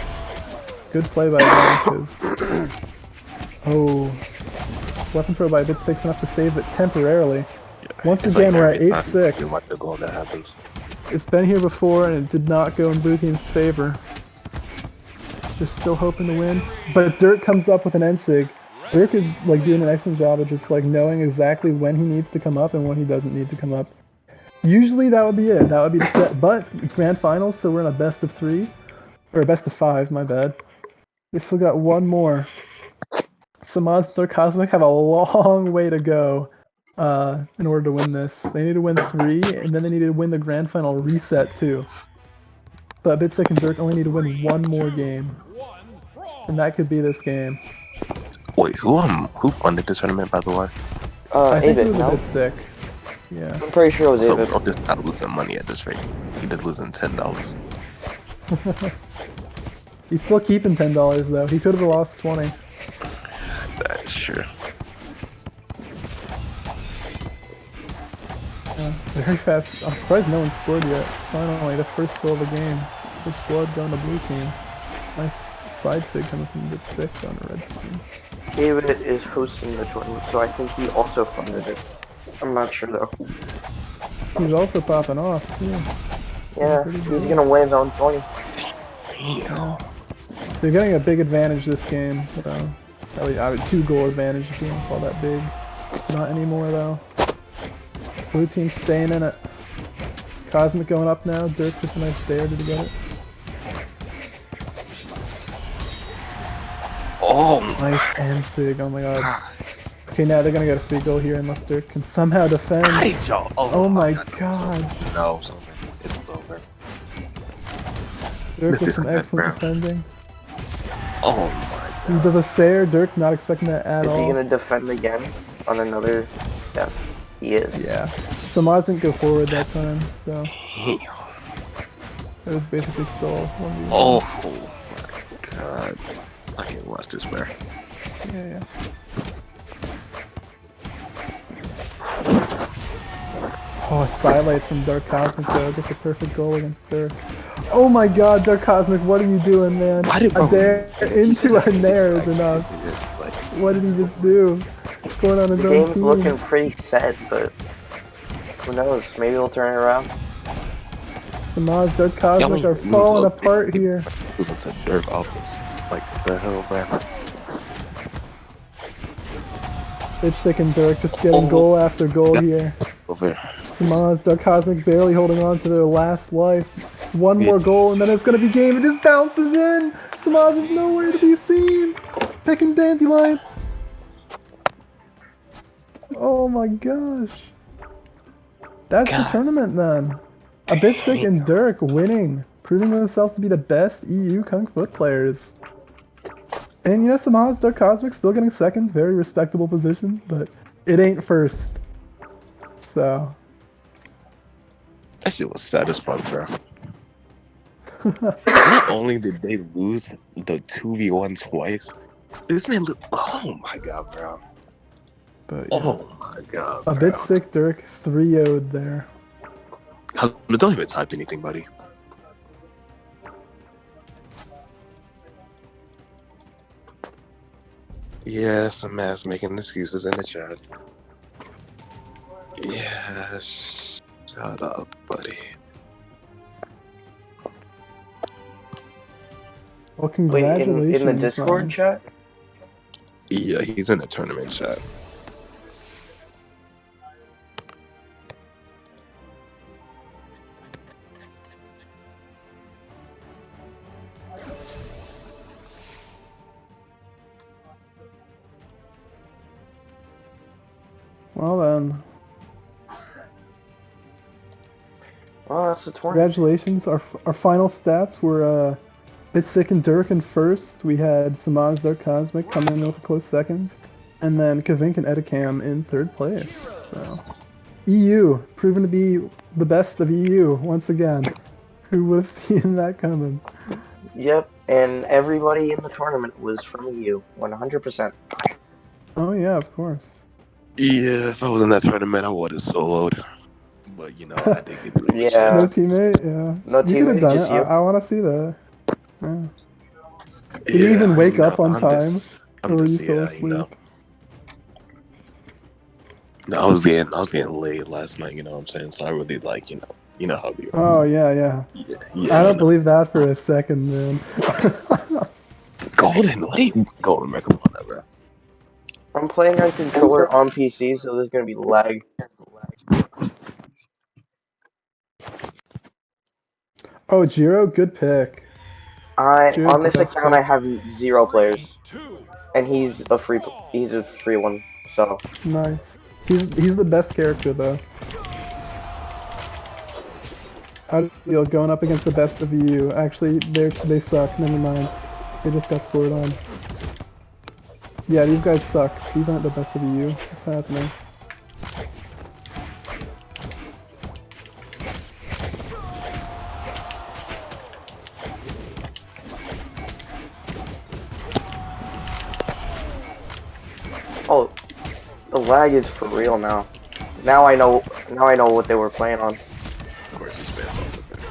Good play by them, because... Oh. Weapon throw by aBitSick's enough to save it temporarily. Yeah, Once it's again, like we're at every time 8-6. you watch the goal that happens. It's been here before, and it did not go in blue team's favor. They're still hoping to win. But Dirk comes up with an N-Sig. Dirk is like doing an excellent job of just like knowing exactly when he needs to come up and when he doesn't need to come up. Usually that would be it. That would be the set. But it's grand finals, so we're in a best of 3. Or a best of 5, my bad. They still got one more. Samaz and Dirk Cosmic have a long way to go in order to win this. They need to win 3, and then they need to win the grand final reset too. But aBitSick and Dirk only need to win one more game. And that could be this game. Wait, who funded this tournament, by the way? I think it aBit, was no? aBitSick. Yeah. I'm pretty sure it was So aBit. bro just not losing money at this rate. He just losing $10. He's still keeping $10 though. He could have lost 20. That's true. Very fast. I'm surprised no one scored yet. Finally, the first goal of the game. First blood going to blue team. Nice side sig coming from aBitSick on the red team. aBit is hosting the tournament, so I think he also funded it. I'm not sure though. He's also popping off too. Yeah, Pretty he's good. gonna win his own tournament. Yeah. They're getting a big advantage this game. At least 2-goal advantage if you want to call that big. Not anymore though. Blue team staying in it. Cosmic going up now. Dirk just a nice dare to get it. Oh, Nice N-Sig. Oh my god. Okay, now they're gonna get a free goal here unless Dirk can somehow defend. Oh my god. No, it's over. Dirk with This some is excellent bad, bro. defending. Oh my He god. does a Sayer. Dirk not expecting that at Is he all. gonna defend again on another death? He is. Yeah. Samaz didn't go forward that time, so Damn. it was basically still 1v1. Oh my god. I can't watch this, bro. Yeah. Oh, it sidelights from Dark Cosmic though. Gets a perfect goal against Dirk. Oh my god, Dark Cosmic, what are you doing, man? Why did A dare into a nair is enough. Like, What did he just do? Scoring on his The own game's team. looking pretty set, but who knows? Maybe he'll turn it around. Samaz, Dark Cosmic Y'all are ain't falling lose, apart here. losing to Dirk office. Like, the hell, bro? aBitSick and Dirk just getting goal after goal here. Over. Samaz, Dark Cosmic barely holding on to their last life. One more goal and then it's gonna be game. It just bounces in. Samaz is nowhere to be seen. Picking Dandelion. Oh my gosh. That's the tournament then. aBitSick and Dirk winning, proving themselves to be the best EU Kungfoot players. And you know, Samaz, Dark Cosmic still getting second, very respectable position, but it ain't first. So. That shit was sad as fuck, bro. Not only did they lose the 2v1 twice, this man look. Oh my god, bro. But yeah. Oh my god, bro. aBitSick, Dirk 3-0'd there. Don't even type anything, buddy. Yeah, some ass making excuses in the chat. Yeah, shut up, buddy. Well, Wait, congratulations. in the Discord man. chat? Yeah, he's in the tournament chat. Well then, Well, that's the tournament. congratulations. Our final stats were aBitSick and Dirk in first. We had Samaz, Dark Cosmic coming in with a close second. And then Kavink and Edicam in third place. So, EU, proven to be the best of EU once again. Who would have seen that coming? Yep, and everybody in the tournament was from EU, 100%. Oh yeah, of course. Yeah, if I was in that tournament, I would have soloed. But you know, I did get the Yeah. No chance. teammate, yeah. No You could have teammate, done it. just you. I want to see that. Yeah. Did you Yeah, even wake you know, up on time, or were you still yeah, you know. asleep? No, I was getting laid last night. You know what I'm saying? So I really like, you know how we are. Oh yeah, yeah. Yeah, I you don't know. believe that for a second, man. Golden, what are you golden, man? Come on, now, bro. I'm playing on controller on PC, so there's gonna be lag. Oh, Jiro, good pick. Jiro's On the this best account I pick. have 0 3, players, 2, and he's a free one. So Nice. He's the best character though. How do you feel going up against the best of you? Actually, they suck. Never mind. They just got scored on. Yeah, these guys suck. These aren't the best of you. What's happening? oh, the lag is for real now. Now I know what they were playing on. Of course, it's best off the bat.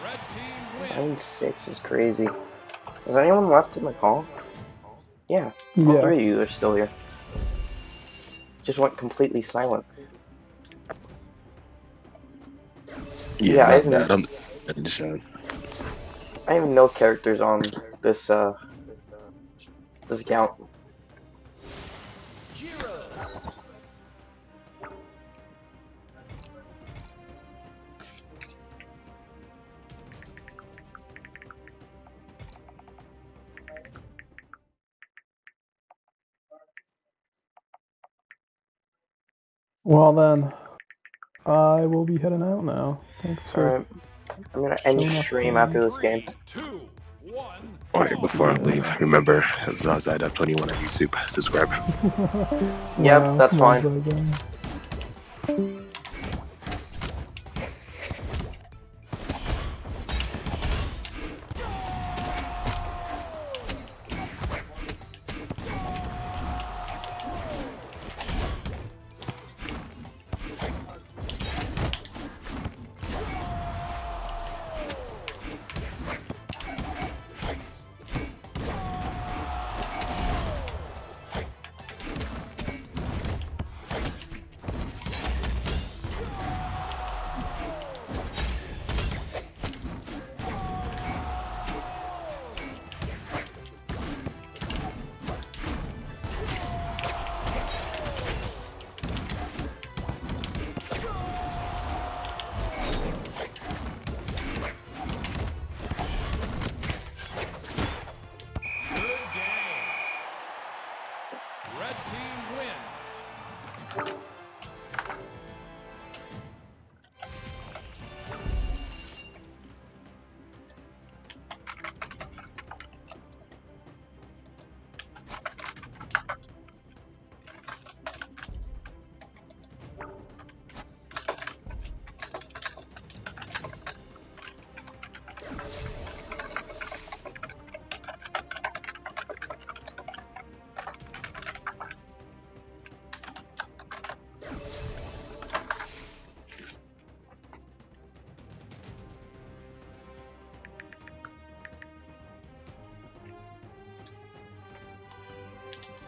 Red team wins. 9-6 is crazy. Is anyone left in the call? Yeah, all Yes. 3 of you are still here. Just went completely silent. Yeah, Yeah, not bad. I'm in the show. I have no characters on this this account. Jiro. Well then, I will be heading out now. Thanks for Alright, I'm gonna end showing off stream playing. after this game. 3, 2, 1. All right, before I leave, Yeah. remember Zazai.21 on YouTube. Subscribe. Yep, Wow, that's wow, fine. Zaza.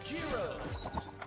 Jiro.